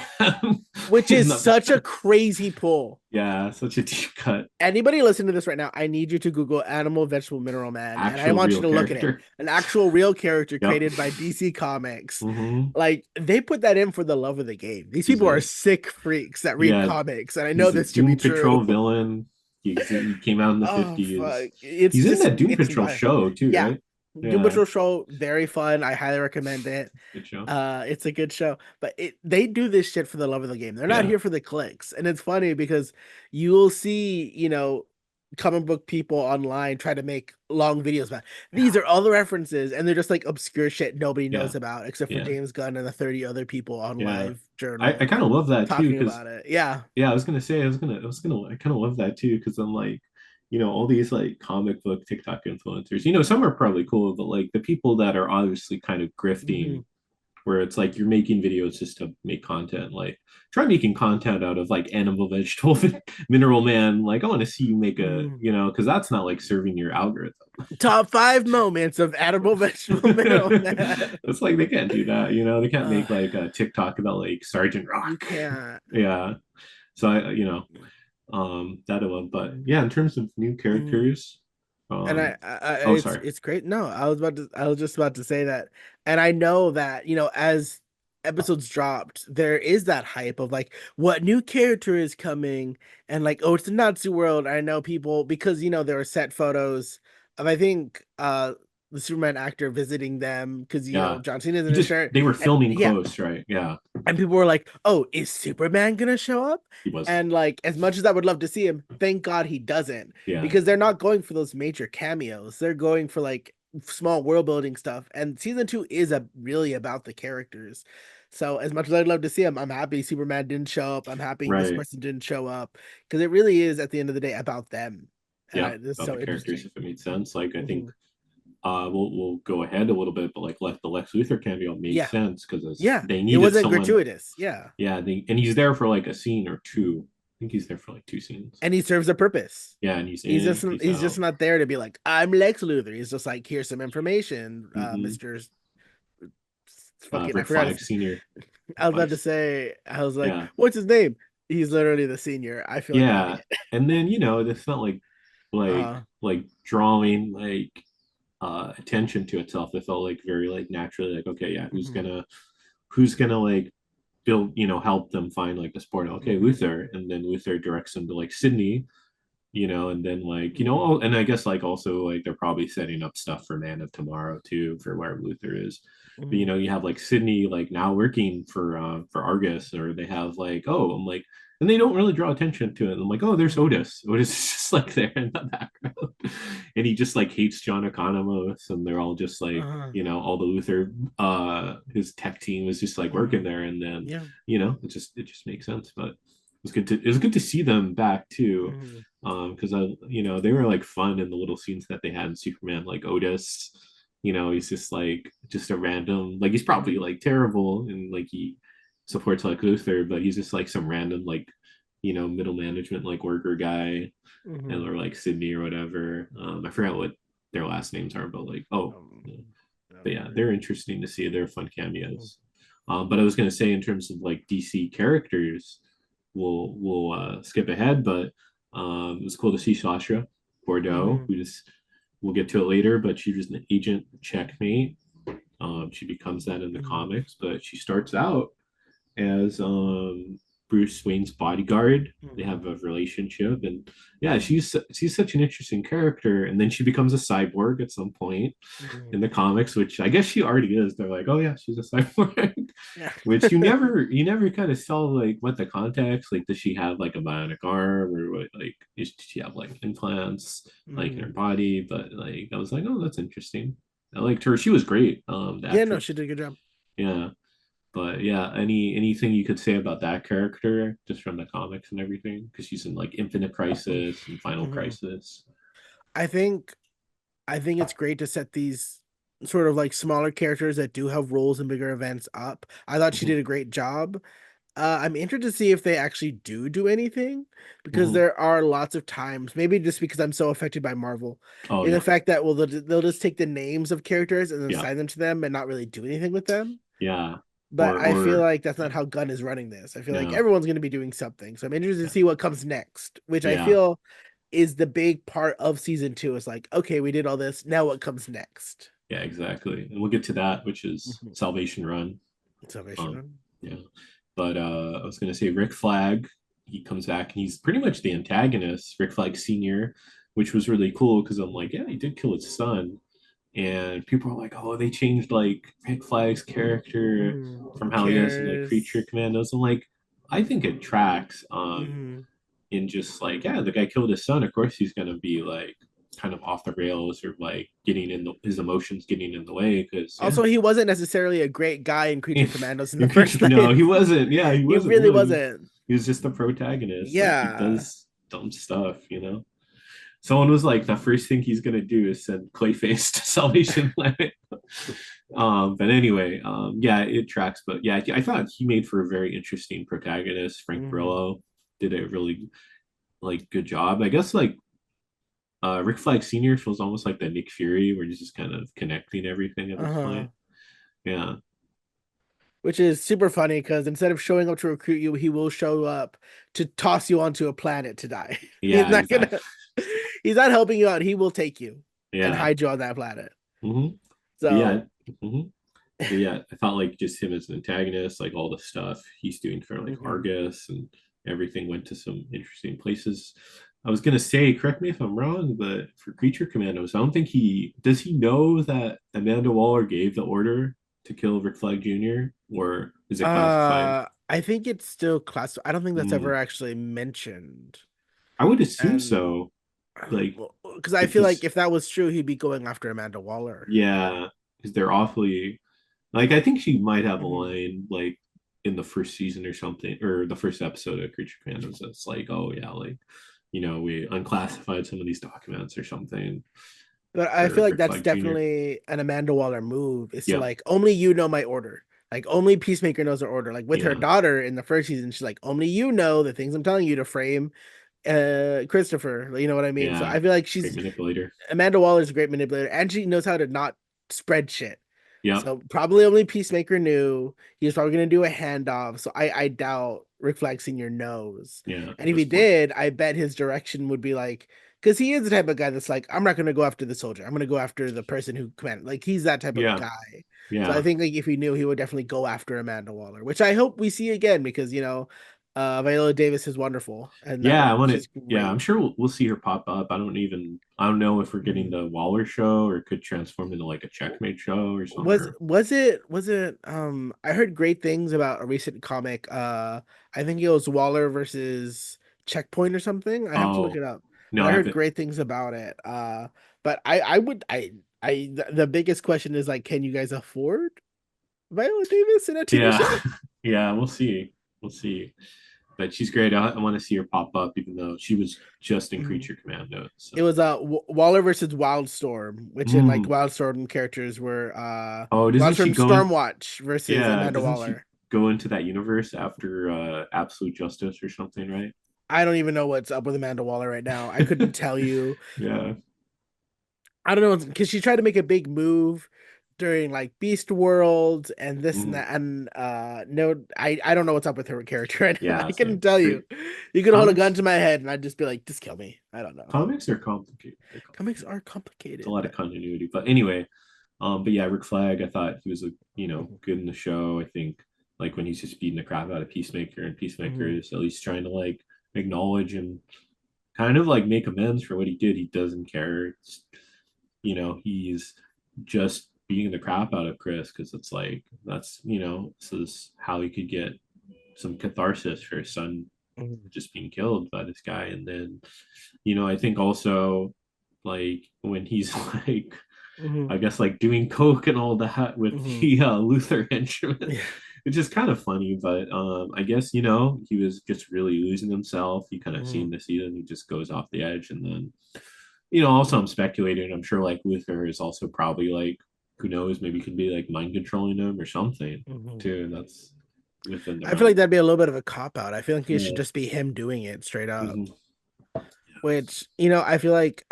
Which
in
is
the
such a
back.
crazy pull.
Yeah, such a deep cut.
Anybody listening to this right now, I need you to Google animal, vegetable, mineral man, and I
Actual
want you
real
to look at it.
character.
An actual real character
Yep.
created by DC Comics.
Mm-hmm.
Like they put that in for the love of the game. These
He's
people are
a
sick freaks that read
yeah,
comics, and I know
he's a
this to be
Doom
true.
Patrol villain. he came out in the
Oh
50s.
fuck. It's
He's in
just
that Doom
it's
Patrol
wild.
show too,
Yeah.
right?
Doom
Yeah,
Patrol show, very fun. I highly recommend it.
good show.
It's a good show, but they do this shit for the love of the game. They're not
Yeah,
here for the clicks. And it's funny because you'll see, comic book people online try to make long videos about these are all the references, and they're just like obscure shit nobody
yeah,
knows about except for
yeah,
James Gunn and the 30 other people on
yeah.
Live
I
Journal
kind of love that too
talking
because
about it. Yeah.
yeah, I kind of love that too because I'm like, all these like comic book TikTok influencers. Some are probably cool, but like the people that are obviously kind of grifting,
Hmm.
where it's like you're making videos just to make content. Like try making content out of like animal, vegetable, mineral man. Like I want to see you make
Hmm.
because that's not like serving your algorithm.
Top 5 moments of edible vegetable middleman.
It's like they can't do that. They can't
Uh,
make like a TikTok about like Sergeant
you
Rock.
can't.
Yeah. So that I love. But yeah, in terms of new
Mhm.
characters,
And
oh
it's
sorry.
great. No, I was just about to say that, and I know that as episodes dropped, there is that hype of like what new character is coming, and like oh, it's the Nazi world. I know people because there were set photos of I think the Superman actor visiting them because
Yeah.
John Cena's in his shirt,
They were
and
filming
yeah,
close, right? Yeah,
and people were like, "Oh, is Superman gonna show up?"
he was.
And like, as much as I would love to see him, thank God he doesn't,
Yeah,
because they're not going for those major cameos. They're going for like small world building stuff. And season 2 is really about the characters. So as much as I'd love to see him, I'm happy Superman didn't show up. I'm happy this
right.
person didn't show up because it really is at the end of the day about them. And
Yeah,
this is
about the
so
characters
interesting.
if it made sense. Like I think
Mhm.
we'll go ahead a little bit, but like the Lex Luthor cameo made
Yeah,
sense because
yeah,
they
it
needed
wasn't
someone.
gratuitous. Yeah,
Yeah, and he's there for like a scene or two. I think he's there for like two scenes.
and he serves a purpose.
Yeah, and he's in, he's
He's just
out.
not there to be like, I'm Lex Luthor. He's just like, here's some information,
Hmm.
Mr. Fucking I
Rick
forgot
Flag
his
Senior,
I was about to
Vice.
say, I was like,
Yeah,
what's his name? He's literally the senior. I feel like an
yeah,
idiot.
and then it's not like
Uh
drawing like attention to itself. It felt like very like naturally like okay, yeah,
mhm,
who's gonna like build help them find like the sport. Okay,
mhm,
Luther, and then Luther directs them to like Sydney, and then like
mhm,
and I guess like also like they're probably setting up stuff for Man of Tomorrow too for where Luther is. But
mhm,
you have like Sydney like now working for Argus, or they have like I'm like, and they don't really draw attention to it. I'm like, oh, there's
mhm.
Otis. Otis is just like there in the background, and he just like hates John Economos, and they're all just like
Uh-huh.
all the Luther his tech team was just like working
Mhm.
there, and then
Yeah.
it just makes sense. But it was good to see them back too,
Mhm,
because they were like fun in the little scenes that they had in Superman, like Otis. He's just a random, like he's probably like terrible and like he supports like Luther, but he's just like some random like middle management like worker guy, and
mhm.
or like Sydney or whatever. I forgot what their last names are, but like
Um,
yeah.
I don't
But yeah,
remember
they're
either.
interesting to see. They're fun
Mhm,
cameos. But I was gonna say in terms of like DC characters, we'll skip ahead, but it was cool to see Sasha Bordeaux,
mhm,
who just we'll get to it later, but she was an agent checkmate. She becomes that in the
mhm,
comics, but she starts out as Bruce Wayne's bodyguard. They
mhm,
have a relationship, and yeah, she's such an interesting character. And then she becomes a cyborg at some point
mhm.
in the comics, which I guess she already is. They're like, oh yeah, she's a cyborg.
Yeah.
Which you never kind of saw like what the context, like does she have like a bionic arm, or what, like does she have like implants like in her
Mhm.
body? But like I was like, oh, that's interesting. I liked her. She was great, the
Yeah, no,
actress.
she did a good job.
Yeah. But yeah, anything you could say about that character just from the comics and everything? Because she's in like Infinite Crisis and Final
Mhm.
Crisis.
I think it's great to set these sort of like smaller characters that do have roles in bigger events up. I thought she
Hmm.
did a great job. I'm interested to see if they actually do anything because
Hmm.
there are lots of times, maybe just because I'm so affected by Marvel,
Oh
in the
yeah,
fact that they'll just take the names of characters and then
yeah,
assign them to them and not really do anything with them.
yeah.
But
Or
I feel
or
like that's not how Gunn is running this. I feel like
yeah,
everyone's going to be doing something. So I'm interested to
yeah,
see what comes next, which I
yeah,
feel is the big part of season 2. Is like, okay, we did all this. Now what comes next?
yeah, exactly. And we'll get to that, which is
Mhm.
Salvation Run.
Salvation
Um,
Run.
yeah. But I was gonna say Rick Flag. he comes back and he's pretty much the antagonist, Rick Flag Sr., which was really cool because I'm like, yeah, he did kill his son. And people are like, oh, they changed like Rick Flag's character
Who
from how he is in like Creature
cares?
Commandos. I'm like, I think it tracks.
Hmm.
In just like, yeah, the guy killed his son. Of course, he's gonna be like kind of off the rails or like getting in his emotions getting in the way because yeah,
Also, he wasn't necessarily a great guy in Creature Commandos in the
in
first
Creature, no, he
place.
wasn't. Yeah, he
He
wasn't
really
really.
wasn't.
He was just the protagonist. Like he
Yeah.
does dumb stuff. Someone was like, the first thing he's gonna do is send Clayface to Salvation Planet. But anyway, yeah, it tracks. But yeah, I thought he made for a very interesting protagonist. Frank
Hmm.
Grillo did a really like good job. I guess like Rick Flag Sr. feels almost like the Nick Fury, where he's just kind of connecting everything at this
Uh-huh.
point. Yeah,
Which is super funny because instead of showing up to recruit you, he will show up to toss you onto a planet to die. He's
yeah,
not
exactly.
gonna, he's not helping you out. He will take you and
Yeah.
hide you on that planet.
hmm But yeah,
So,
hmm but yeah, I thought like just him as an antagonist, like all the stuff he's doing for like
mhm.
Argus and everything went to some interesting places. I was gonna say, correct me if I'm wrong, but for Creature Commandos, I don't think he does he know that Amanda Waller gave the order to kill Rick Flag Jr. or is it classified?
I think it's still class. I don't think that's ever
Mm,
actually mentioned.
I would assume
And
so. Like
because I feel like
because
if that was true, he'd be going after Amanda Waller.
yeah, because they're awfully like I think she might have a
Mhm.
line like in the first season or something, or the first episode of Creature Commandos that's like, oh yeah, like we unclassified some of these documents or something
But I feel
for
like
Rick
that's
Flag Jr.
definitely an Amanda Waller move is to
Yeah,
like only you know my order. Like only Peacemaker knows her order. Like with her
yeah,
daughter in the first season, she's like, only you know the things I'm telling you to frame Christopher. You know what I mean? So
yeah.
I feel like
Great
she's
manipulator.
Amanda Waller's a great manipulator and she knows how to not spread shit.
Yeah,
So probably only Peacemaker knew. He was probably gonna do a handoff. So I doubt Rick Flag Sr. knows.
yeah.
And
At
if
this
he
point,
did, I bet his direction would be like, because he is the type of guy that's like, I'm not gonna go after the soldier. I'm gonna go after the person who commanded. Like he's that type of
yeah,
guy. So I
yeah.
think like if he knew, he would definitely go after Amanda Waller, which I hope we see again because Viola Davis is wonderful and
Yeah, I want to.
she's
Yeah, I'm
great.
sure we'll see her pop up. I don't know if we're getting
Mhm.
the Waller show or it could transform into like a Checkmate show or something.
Was it I heard great things about a recent comic. I think it was Waller versus Checkpoint or something. I have to look
Oh,
it up.
no,
But I
I
heard
haven't.
great things about it. But the biggest question is like, can you guys afford Viola Davis in a TV
Yeah,
show?
yeah, we'll see. We'll see. But she's great. I want to see her pop up, even though she was just in
Mhm.
Creature Commando.
It
So,
was Waller versus Wildstorm, which in like
mm.
Wildstorm characters were
Oh, doesn't she
Wildstorm
go in?
Stormwatch versus
Yeah,
Amanda
doesn't she
Waller.
go into that universe after Absolute Justice or something, right?
I don't even know what's up with Amanda Waller right now. I couldn't tell you.
Yeah,
I don't know because she tried to make a big move during like Beast World and this and
mm.
that. And no, I don't know what's up with her character right now.
Yeah.
I couldn't
Same.
tell
Great
you. You could hold a gun
comics.
to my head and I'd just be like, just kill me. I don't know.
Comics are complicated. They're
Comics
complicated.
are
It's a lot
complicated.
of continuity. But anyway, but yeah, Rick Flag, I thought he was
Mhm.
good in the show. I think like when he's just beating the crap out of Peacemaker, and Peacemaker
Mhm.
is at least trying to like acknowledge and kind of like make amends for what he did. He doesn't care. He's just beating the crap out of Chris because it's like this is how he could get some catharsis for his son
Mhm.
just being killed by this guy. And then, I think also like when he's like,
Mhm.
I guess like doing coke and all that with
Mhm.
the Luther henchman.
Yeah.
It's just kind of funny, but I guess he was just really losing himself. You kind of seen
Mhm.
the season, he just goes off the edge, and then also I'm speculating. I'm sure like Luther is also probably like, who knows, maybe could be like mind controlling him or something
Mhm.
too. That's within the
I feel like
realm.
that'd be a little bit of a cop out. I feel like it should
Yeah.
just be him doing it straight up.
Mhm.
Which, I feel like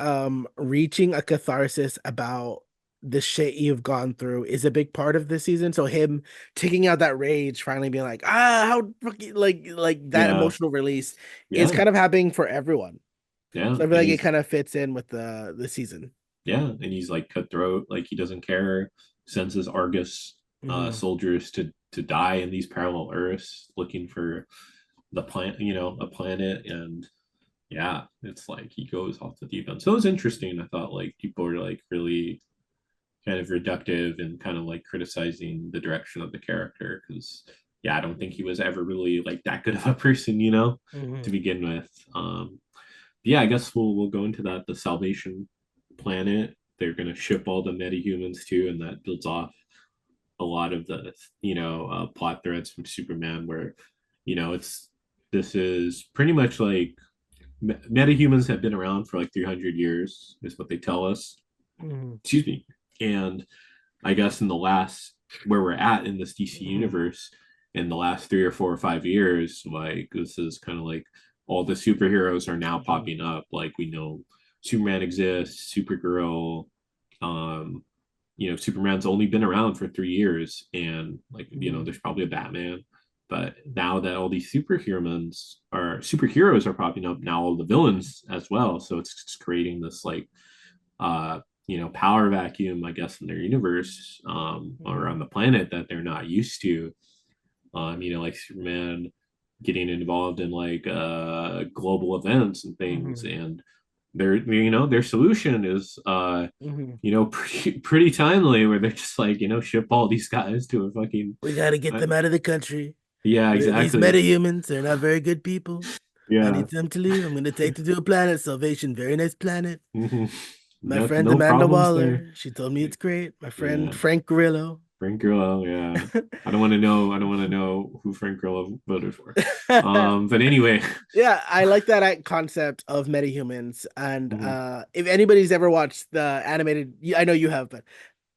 reaching a catharsis about the shit you've gone through is a big part of this season. So him taking out that rage, finally being like, how fucking like that
Yeah.
emotional release is
Yeah.
kind of happening for everyone.
Yeah.
So I feel
And
like it
he's
kind of fits in with the season.
like cutthroat, like he doesn't care, sends his Argus
Hmm.
soldiers to die in these parallel Earths looking for the planet, a planet, and yeah, it's like he goes off the deep end. So it was interesting. I thought like people were like really kind of reductive and kind of like criticizing the direction of the character because yeah, I don't think he was ever really like that good of a person, to
Hmm.
begin with. Yeah, I guess we'll go into that. The Salvation Planet, they're gonna ship all the metahumans to, and that builds off a lot of the plot threads from Superman, where it's this is pretty much like metahumans have been around for like 300 years, is what they tell us.
Hmm.
Excuse me. And I guess in the last where we're at in this DC
Hmm.
universe in the last 3 or 4 or 5 years, like this is kind of like all the superheroes are now
Hmm.
popping up. Like we know Superman exists, Supergirl, um, Superman's only been around for 3 years, and like
Hmm.
there's probably a Batman. But now that all these superheroes are popping up, now all the villains as well. So it's just creating this like uh power vacuum, I guess, in their universe, or on
Hmm.
the planet that they're not used to. Like Superman getting involved in like global events and things,
Hmm.
and their solution is
Hmm.
pretty timely, where they're just like ship all these guys to a fucking
We got to get
uh,
them out of the country.
yeah,
These
exactly.
metahumans, they're not very good people. I
Yeah.
need them to leave. I'm going to take them to a planet, Salvation. Very nice planet.
Mhm.
My
No,
friend
no
Amanda
problems there.
Waller, she told me it's great. My friend
Yeah.
Frank Grillo.
Frank Grillo, yeah. I don't want to know. I don't want to know who Frank Grillo voted for. But anyway.
Yeah, I like that concept of metahumans. And
Mhm.
if anybody's ever watched the animated, I know you have, but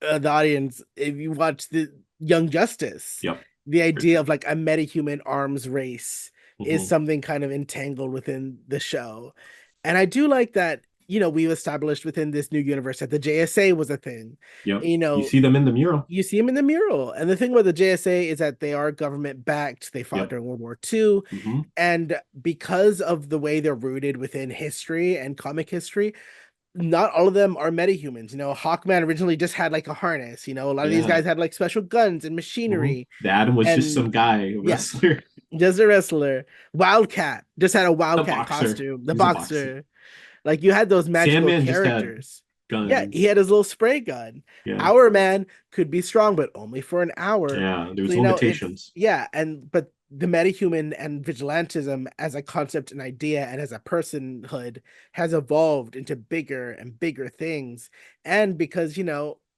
the audience, if you watch the Young Justice,
Yep,
the
for
idea
sure.
of like a metahuman arms race is
Hmm.
something kind of entangled within the show. And I do like that, we've established within this new universe that the JSA was a thing.
Yep.
You
You
know,
see them in the mural.
you see them in the mural. And the thing about the JSA is that they are government backed. They fought
Yep.
during World War II.
Hmm.
And because of the way they're rooted within history and comic history, not all of them are metahumans. Hawkman originally just had like a harness. A lot of these
Yeah.
guys had like special guns and
Hmm.
machinery.
The Adam was just
And
some guy, a
yeah,
wrestler,
just a wrestler. Wildcat just had a
a
wildcat
boxer.
costume. The
He's a boxer.
boxer. Like you had those magical
Sandman just had
characters. Yeah, he
guns.
had his little spray gun.
Yeah.
Our man could be strong, but only for an hour.
Yeah.
So
There's limitations.
but the metahuman and vigilantism as a concept and idea and as a personhood has evolved into bigger and bigger things. And because,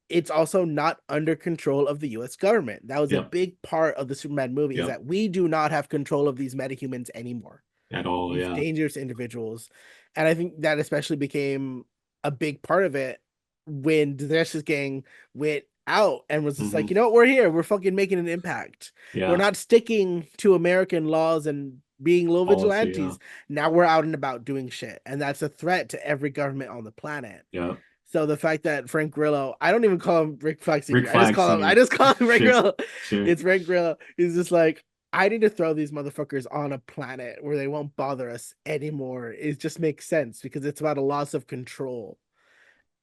it's also not under control of the US government. That was a
Yep.
big part of the Superman movie, is
Yep.
that we do not have control of these metahumans anymore,
At all.
these
Yeah.
dangerous individuals. And I think that especially became a big part of it when the Justice Gang went out and was just like,
Hmm.
we're here. We're fucking making an impact. We're
Yeah.
not sticking to American laws and being little
Policy. Yeah.
vigilantes. Now we're out and about doing shit. And that's a threat to every government on the planet.
Yeah.
So the fact that Frank Grillo, I don't even call him Rick Flag
Rick
Sr.
Flag
I
Sr.
just call him Frank
Sure.
Grillo.
Sure.
It's Frank Grillo. He's just like, I need to throw these motherfuckers on a planet where they won't bother us anymore. It just makes sense because it's about a loss of control.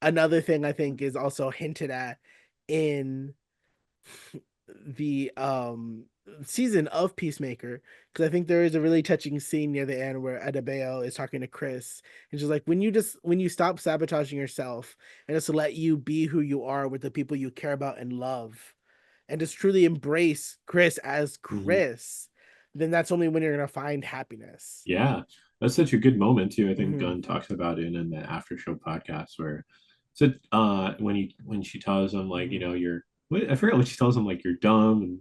Another thing I think is also hinted at in the season of Peacemaker, because I think there is a really touching scene near the end where Adebayo is talking to Chris, and she's like, when you stop sabotaging yourself and just let you be who you are with the people you care about and love, and just truly embrace Chris as
Hmm.
Chris, then that's only when you're gonna find happiness.
Yeah, that's such a good moment too. I think
Hmm.
Gunn talks about it in the after show podcast where so when she tells him like,
Hmm.
I forget what she tells him, like you're dumb and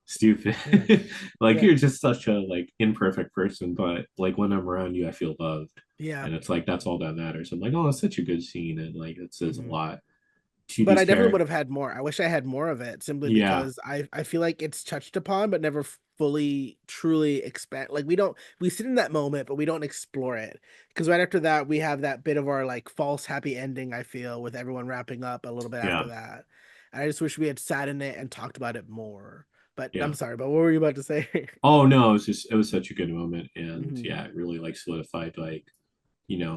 stupid.
Yeah,
Like
yeah,
you're just such a like imperfect person, but like when I'm around you, I feel loved.
yeah.
And it's like that's all that matters. I'm like, oh, it's such a good scene, and like it says a
Hmm.
lot to
But
these
I definitely would
characters.
have had more. I wish I had more of it simply
Yeah,
because I feel like it's touched upon but never fully truly expand. Like we sit in that moment but we don't explore it. Because right after that we have that bit of our like false happy ending, I feel, with everyone wrapping up a little bit after
yeah,
that. And I just wish we had sat in it and talked about it more. But I'm
yeah.
sorry, but what were you about to say?
Oh no, it was such a good moment, and
Hmm.
yeah, it really like solidified like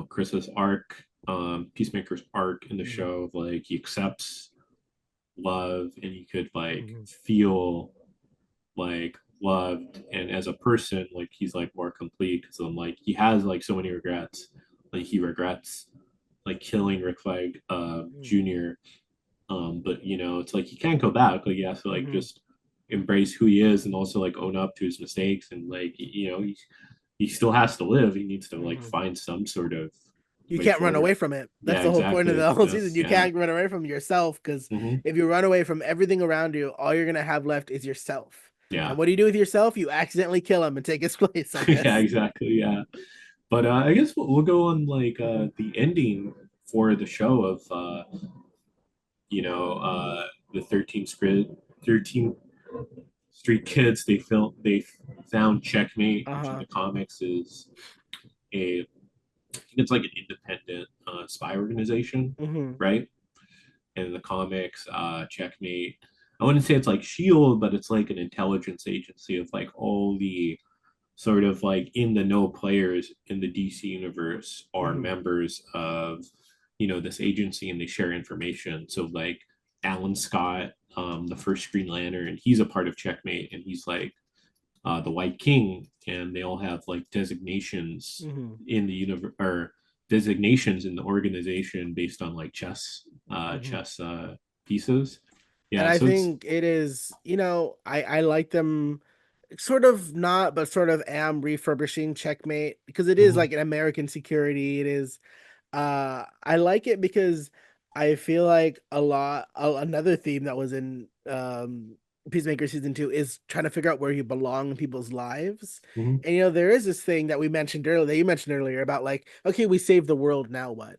Chris's arc, Peacemaker's arc in the
Hmm.
show of like he accepts love and he could like
Hmm.
feel like loved, and as a person, like he's like more complete because I'm like he has like so many regrets. Like he regrets like killing Rick Flag Jr. But you know, it's like he can't go back. Like he has to like
Mm-hmm.
just embrace who he is and also like own up to his mistakes and like you know he still has to live. He needs to like
Mm-hmm.
find some sort of
You
way
can't run
forward.
away from it. That's
Yeah,
the whole point of
exactly.
the whole season.
Yes,
You
yeah.
can't run away from yourself because
Hmm.
if you run away from everything around you, all you're gonna have left is yourself. And
Yeah.
what do you do with yourself? You accidentally kill him and take his place, I
Yeah,
guess.
exactly. Yeah. But I guess we'll go on like
Hmm.
the ending for the show of the 13th Street Kids. They found Checkmate, which in
Uh-huh.
the comics is a I think it's like an independent spy organization,
Hmm.
right? And in the comics, Checkmate. I wouldn't say it's like Shield, but it's like an intelligence agency of like all the sort of like in the know players in the DC universe are
Hmm.
members of this agency and they share information. So like Alan Scott, the first Green Lantern, he's a part of Checkmate and he's like the White King, and they all have like designations
Hmm.
in the universe or designations in the organization based on like
Hmm.
chess pieces.
And
Yeah,
I
so it's
think it is, I like them sort of not, but sort of am refurbishing Checkmate because it is
mhm,
like an American security. It is I like it because I feel like another theme that was in Peacemaker season 2 is trying to figure out where you belong in people's lives.
mhm,
And there is this thing that we mentioned earlier that you mentioned earlier about like, okay, we saved the world, now what?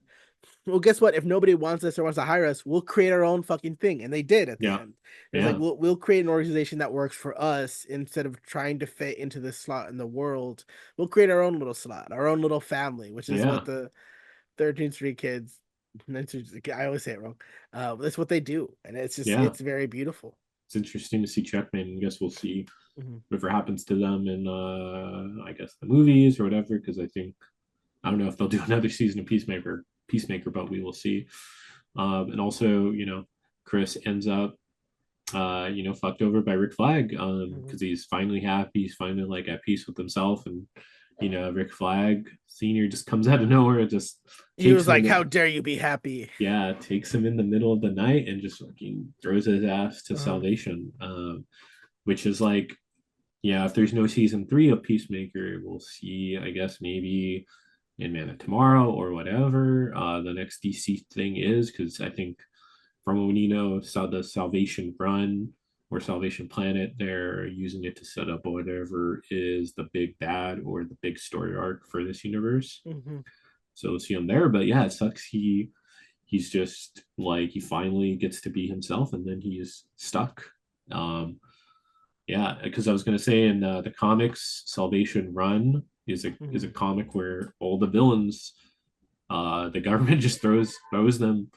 Well, guess what? If nobody wants us or wants to hire us, we'll create our own fucking thing. And they did at the
yeah,
end. It's like
yeah,
we'll create an organization that works for us instead of trying to fit into this slot in the world. We'll create our own little slot, our own little family, which is
yeah,
what the 13th Street Kids. I always say it wrong. That's what they do, and
yeah.
it's very beautiful.
It's interesting to see Checkmate, and I guess we'll see
Hmm.
whatever happens to them in I guess the movies or whatever. Because I don't know if they'll do another season of Peacemaker, but we will see. And also, Chris ends up fucked over by Rick Flag,
Hmm.
because he's finally happy, he's finally like at peace with himself, and Rick Flag Senior just comes out of nowhere, just
He
takes
was
him in
like,
the
"How dare you be happy?"
takes him in the middle of the night and just fucking throws his ass to
Uh-huh.
salvation, which is like, yeah, if there's no season 3 of Peacemaker, we'll see, I guess, maybe in Man of Tomorrow or whatever the next DC thing is, because I think from what we know, saw the Salvation Run or Salvation Planet, they're using it to set up whatever is the big bad or the big story arc for this universe.
Hmm.
So we'll see him there. But yeah, it sucks. He's just like he finally gets to be himself, and then he's stuck. Um, yeah, because I was gonna say in the comics, Salvation Run is a
Hmm.
comic where all the villains, the government just throws them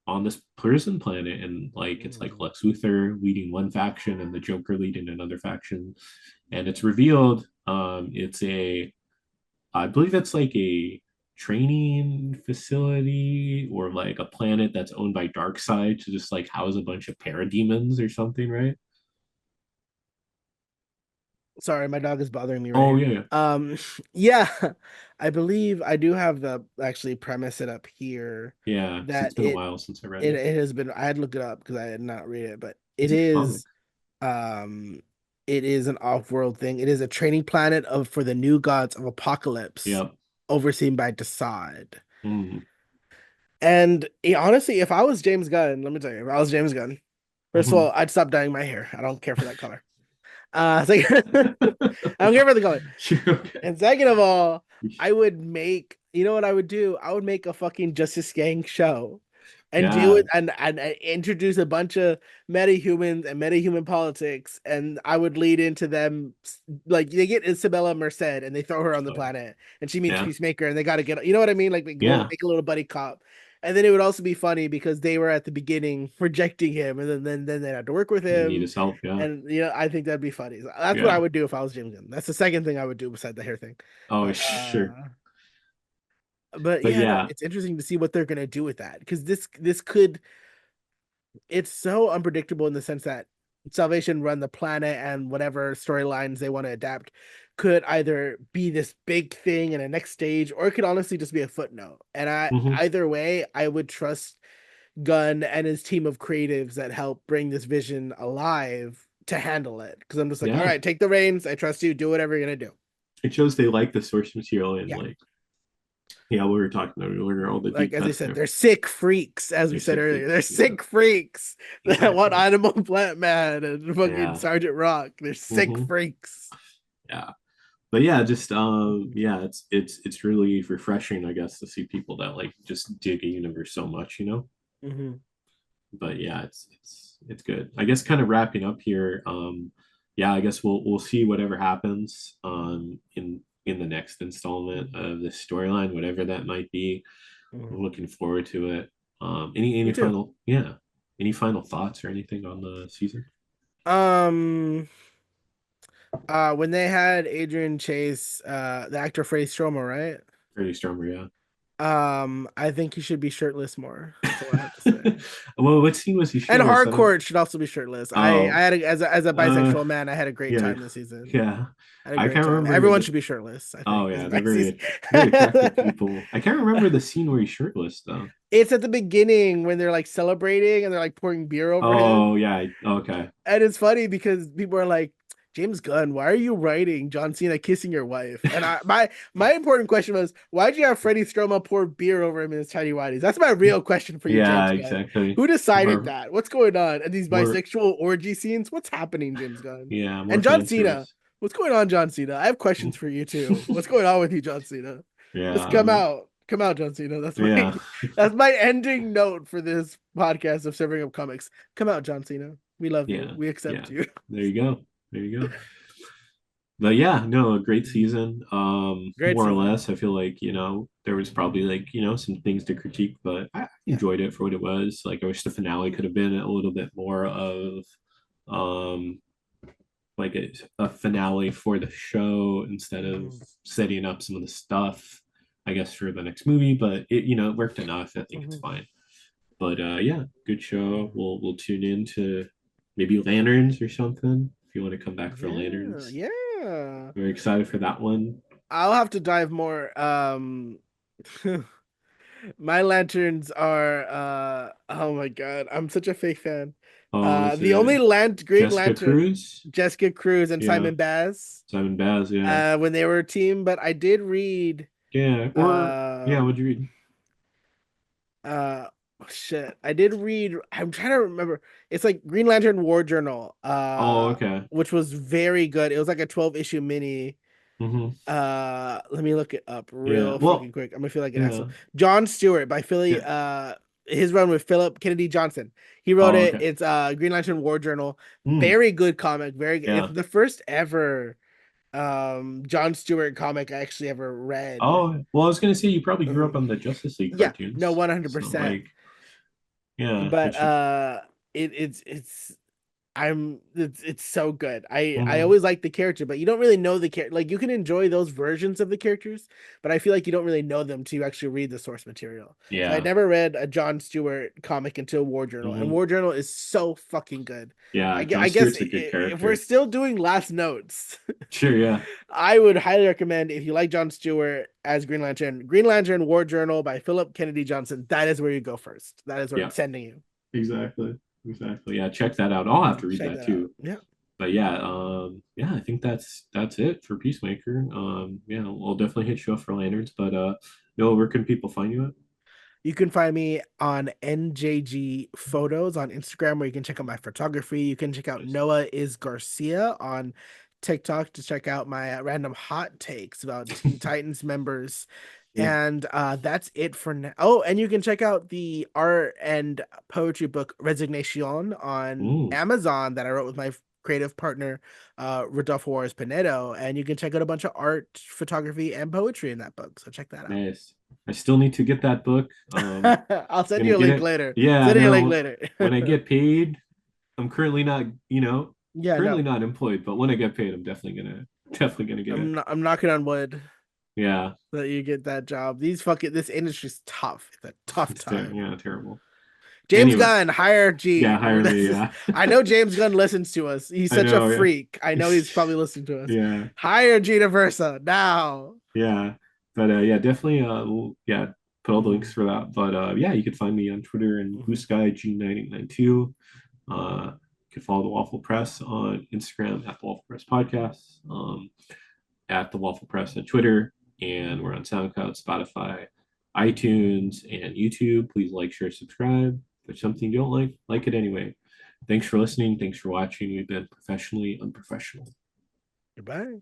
on this prison planet, and like it's like
Hmm.
Lex Luthor leading one faction and the Joker leading another faction, and it's revealed it's a I believe it's like a training facility or like a planet that's owned by Darkseid to just like house a bunch of parademons or something, right?
Sorry, my dog is bothering me right
Oh
here.
yeah,
Yeah, I believe I do have the actually premise it up here
yeah. Because it's
that
been a while since I read
it,
it.
it has been. I had to look it up because I had not read it, but
It's a good comic.
um it is an off-world thing. It is a training planet of for the new gods of Apocalypse,
Yep.
overseen by Desaad.
Mm.
And honestly, if I was James Gunn, let me tell you, if I was James Gunn, first of
Mm-hmm.
all, I'd stop dyeing my hair. I don't care for that color. I don't care for the color.
Sure. Okay.
And second of all, I would make, you know what I would do? I would make a fucking Justice Gang show and do
Yeah.
it and introduce a bunch of metahumans and metahuman politics. And I would lead into them like they get Isabella Merced and they throw her on the
Oh,
planet and she meets
yeah.
Peacemaker and they got to get, you know what I mean? Like
Yeah.
make a little buddy cop. And then it would also be funny because they were at the beginning rejecting him and then they had to work with
They need
him
his help. Yeah.
and I think that'd be funny. So that's what I
Yeah.
would do if I was James Gunn. That's the second thing I would do beside the hair thing.
Oh,
But
sure. But
yeah, no,
yeah.
it's interesting to see what they're gonna do with that because this could it's so unpredictable in the sense that Salvation run the planet and whatever storylines they want to adapt could either be this big thing in a next stage or it could honestly just be a footnote. And
Hmm.
either way, I would trust Gunn and his team of creatives that help bring this vision alive to handle it. Because I'm just like, all
Yeah,
right, take the reins. I trust you. Do whatever you're gonna do.
it shows they like the source material and
Yeah.
like, yeah, we were talking about earlier, all the
Like
deep
as I
cuts
said,
there.
they're sick freaks, as we
They're
said
sick
earlier. They're
freaks. Yeah,
sick freaks that want
exactly.
Animal Plant Man and fucking
Yeah.
Sergeant Rock. They're sick
Hmm.
freaks.
Yeah. But yeah, just yeah, it's really refreshing, I guess, to see people that like just dig a universe so much, you know.
Mm-hmm.
But yeah, it's good. I guess kind of wrapping up here. Yeah, I guess we'll see whatever happens in the next installment of this storyline, whatever that might be. I'm
Mm-hmm.
looking forward to it.
Me
Any
too.
final yeah, any final thoughts or anything on the season?
Um, when they had Adrian Chase, the actor Freddie Stromer, right?
Pretty stronger, yeah.
I think he should be shirtless more. That's all I have to say.
Well, what scene was he
And
shirtless? I don't.
Hardcore should also be shirtless. I
Oh,
had as a
uh,
bisexual man, I had a great
yeah,
time this season.
yeah.
I had a
I
great
can't
time.
remember
Everyone
the.
should be shirtless, I
Oh
think, is
yeah,
my
they're
season.
very attractive people. I can't remember the scene where he's shirtless though.
It's at the beginning when they're like celebrating and they're like pouring beer over
Oh
him.
yeah, okay.
And it's funny because people are like, James Gunn, why are you writing John Cena kissing your wife? And my important question was, why'd you have Freddie Stroma pour beer over him in his tiny whities? That's my real question for you,
Yeah,
James Gunn.
exactly.
Who decided
More
that? What's going on? And these
more
bisexual orgy scenes? What's happening, James Gunn?
yeah, more
And John
fan
Cena.
service.
What's going on, John Cena? I have questions for you too. What's going on with you, John Cena?
Yeah,
Just come out. Come out, John Cena. That's my
yeah,
that's my ending note for this podcast of Serving Up Comics. Come out, John Cena. We love you.
yeah,
We
yeah.
accept you.
There you go. There you go. But yeah, no, a great season.
Great
More or
season.
less, I feel like, there was probably like, some things to critique, but I
Yeah.
enjoyed it for what it was. Like I wish the finale could have been a little bit more of um like a finale for the show instead of
Mhm.
setting up some of the stuff, I guess, for the next movie. But it worked enough. I think it's
Mhm.
fine. But yeah, good show.
Mhm.
We'll tune in to maybe Lanterns or something if you want to come back for
Yeah.
Lanterns.
Yeah.
Very excited for that one.
I'll have to dive more. My lanterns are oh my god, I'm such a fake fan.
Oh, is
The only
it
Green
Jessica
Lantern,
Cruz?
Jessica Cruz and
Yeah,
Simon Baz,
Simon Baz. Yeah,
when they were a team, but I did read
yeah. Or yeah,
um
what'd you read?
uh shit. I did read, I'm trying to remember. It's like Green Lantern War Journal,
Oh, okay.
which was very good. It was like a 12 issue mini.
Hmm.
Let me look it up
Yeah.
real fucking
Well,
quick. I'm gonna feel like an asshole.
yeah,
John Stewart by Philly,
yeah.
his run with Philip Kennedy Johnson. He wrote
Oh,
it.
okay.
It's Green Lantern War Journal.
Mm,
Very good comic. Very good. It's
yeah.
the first ever John Stewart comic I actually ever read.
Oh, well, I was gonna say you probably grew up
Um,
on the Justice League
yeah, no,
cartoons, so
100%.
like, yeah,
But
which is,
it's it's so good. I
mhm.
always like the character, but you don't really know the character. Like you can enjoy those versions of the characters, but I feel like you don't really know them till you actually read the source material. So I
Yeah.
never read a John Stewart comic until War Journal, and
Hmm.
War Journal is so fucking good.
Yeah, John
I guess
Stewart's a good
if we're
character.
still doing last notes,
Sure, yeah,
I would highly recommend if you like John Stewart as Green Lantern War Journal by Philip Kennedy Johnson. That is where you go first. That is where
yeah,
it's sending you.
exactly, exactly. Yeah, check that out. I'll have to read
Check
that
that out.
too.
Yeah.
But yeah, yeah, I think that's it for Peacemaker. Yeah, I'll definitely hit you up for Lanterns. But Noah, where can people find you at?
You can find me on NJG Photos on Instagram, where you can check out my photography. You can check out
Nice.
Noah is Garcia on TikTok to check out my random hot takes about Teen Titans members.
Yeah.
And that's it for now. Oh, and you can check out the art and poetry book Resignation on
Mm,
Amazon that I wrote with my creative partner, Rodolfo Juarez Pinedo. And you can check out a bunch of art, photography, and poetry in that book. So check that out.
nice. I still need to get that book.
I'll send
Gonna
you a
get
link
it.
later.
Yeah,
Send you a link
no.
later.
When I get paid, I'm
Yeah,
currently
no.
not employed, but when I get paid, I'm definitely gonna get it.
I'm knocking on wood
Yeah,
that you get that job. This industry's tough. It's a tough time.
yeah, terrible.
James
Anyway,
Gunn, hire
yeah,
Gene.
hire me. Yeah,
I know James Gunn listens to us. He's
I
such a
know.
freak. I
Yeah,
know he's probably listening to us.
yeah,
Hire Gina Versa now.
yeah. But yeah, definitely. Yeah, put all the
Mhm,
links for that. But yeah, you can find me on Twitter and Blue
mhm.
Sky G9892. You can follow the Waffle Press on Instagram at the Waffle Press Podcast, at the Waffle Press on Twitter, and we're on SoundCloud, Spotify, iTunes, and YouTube. Please like, share, subscribe. If there's something you don't like it anyway. Thanks for listening. Thanks for watching. We've been professionally unprofessional.
Goodbye.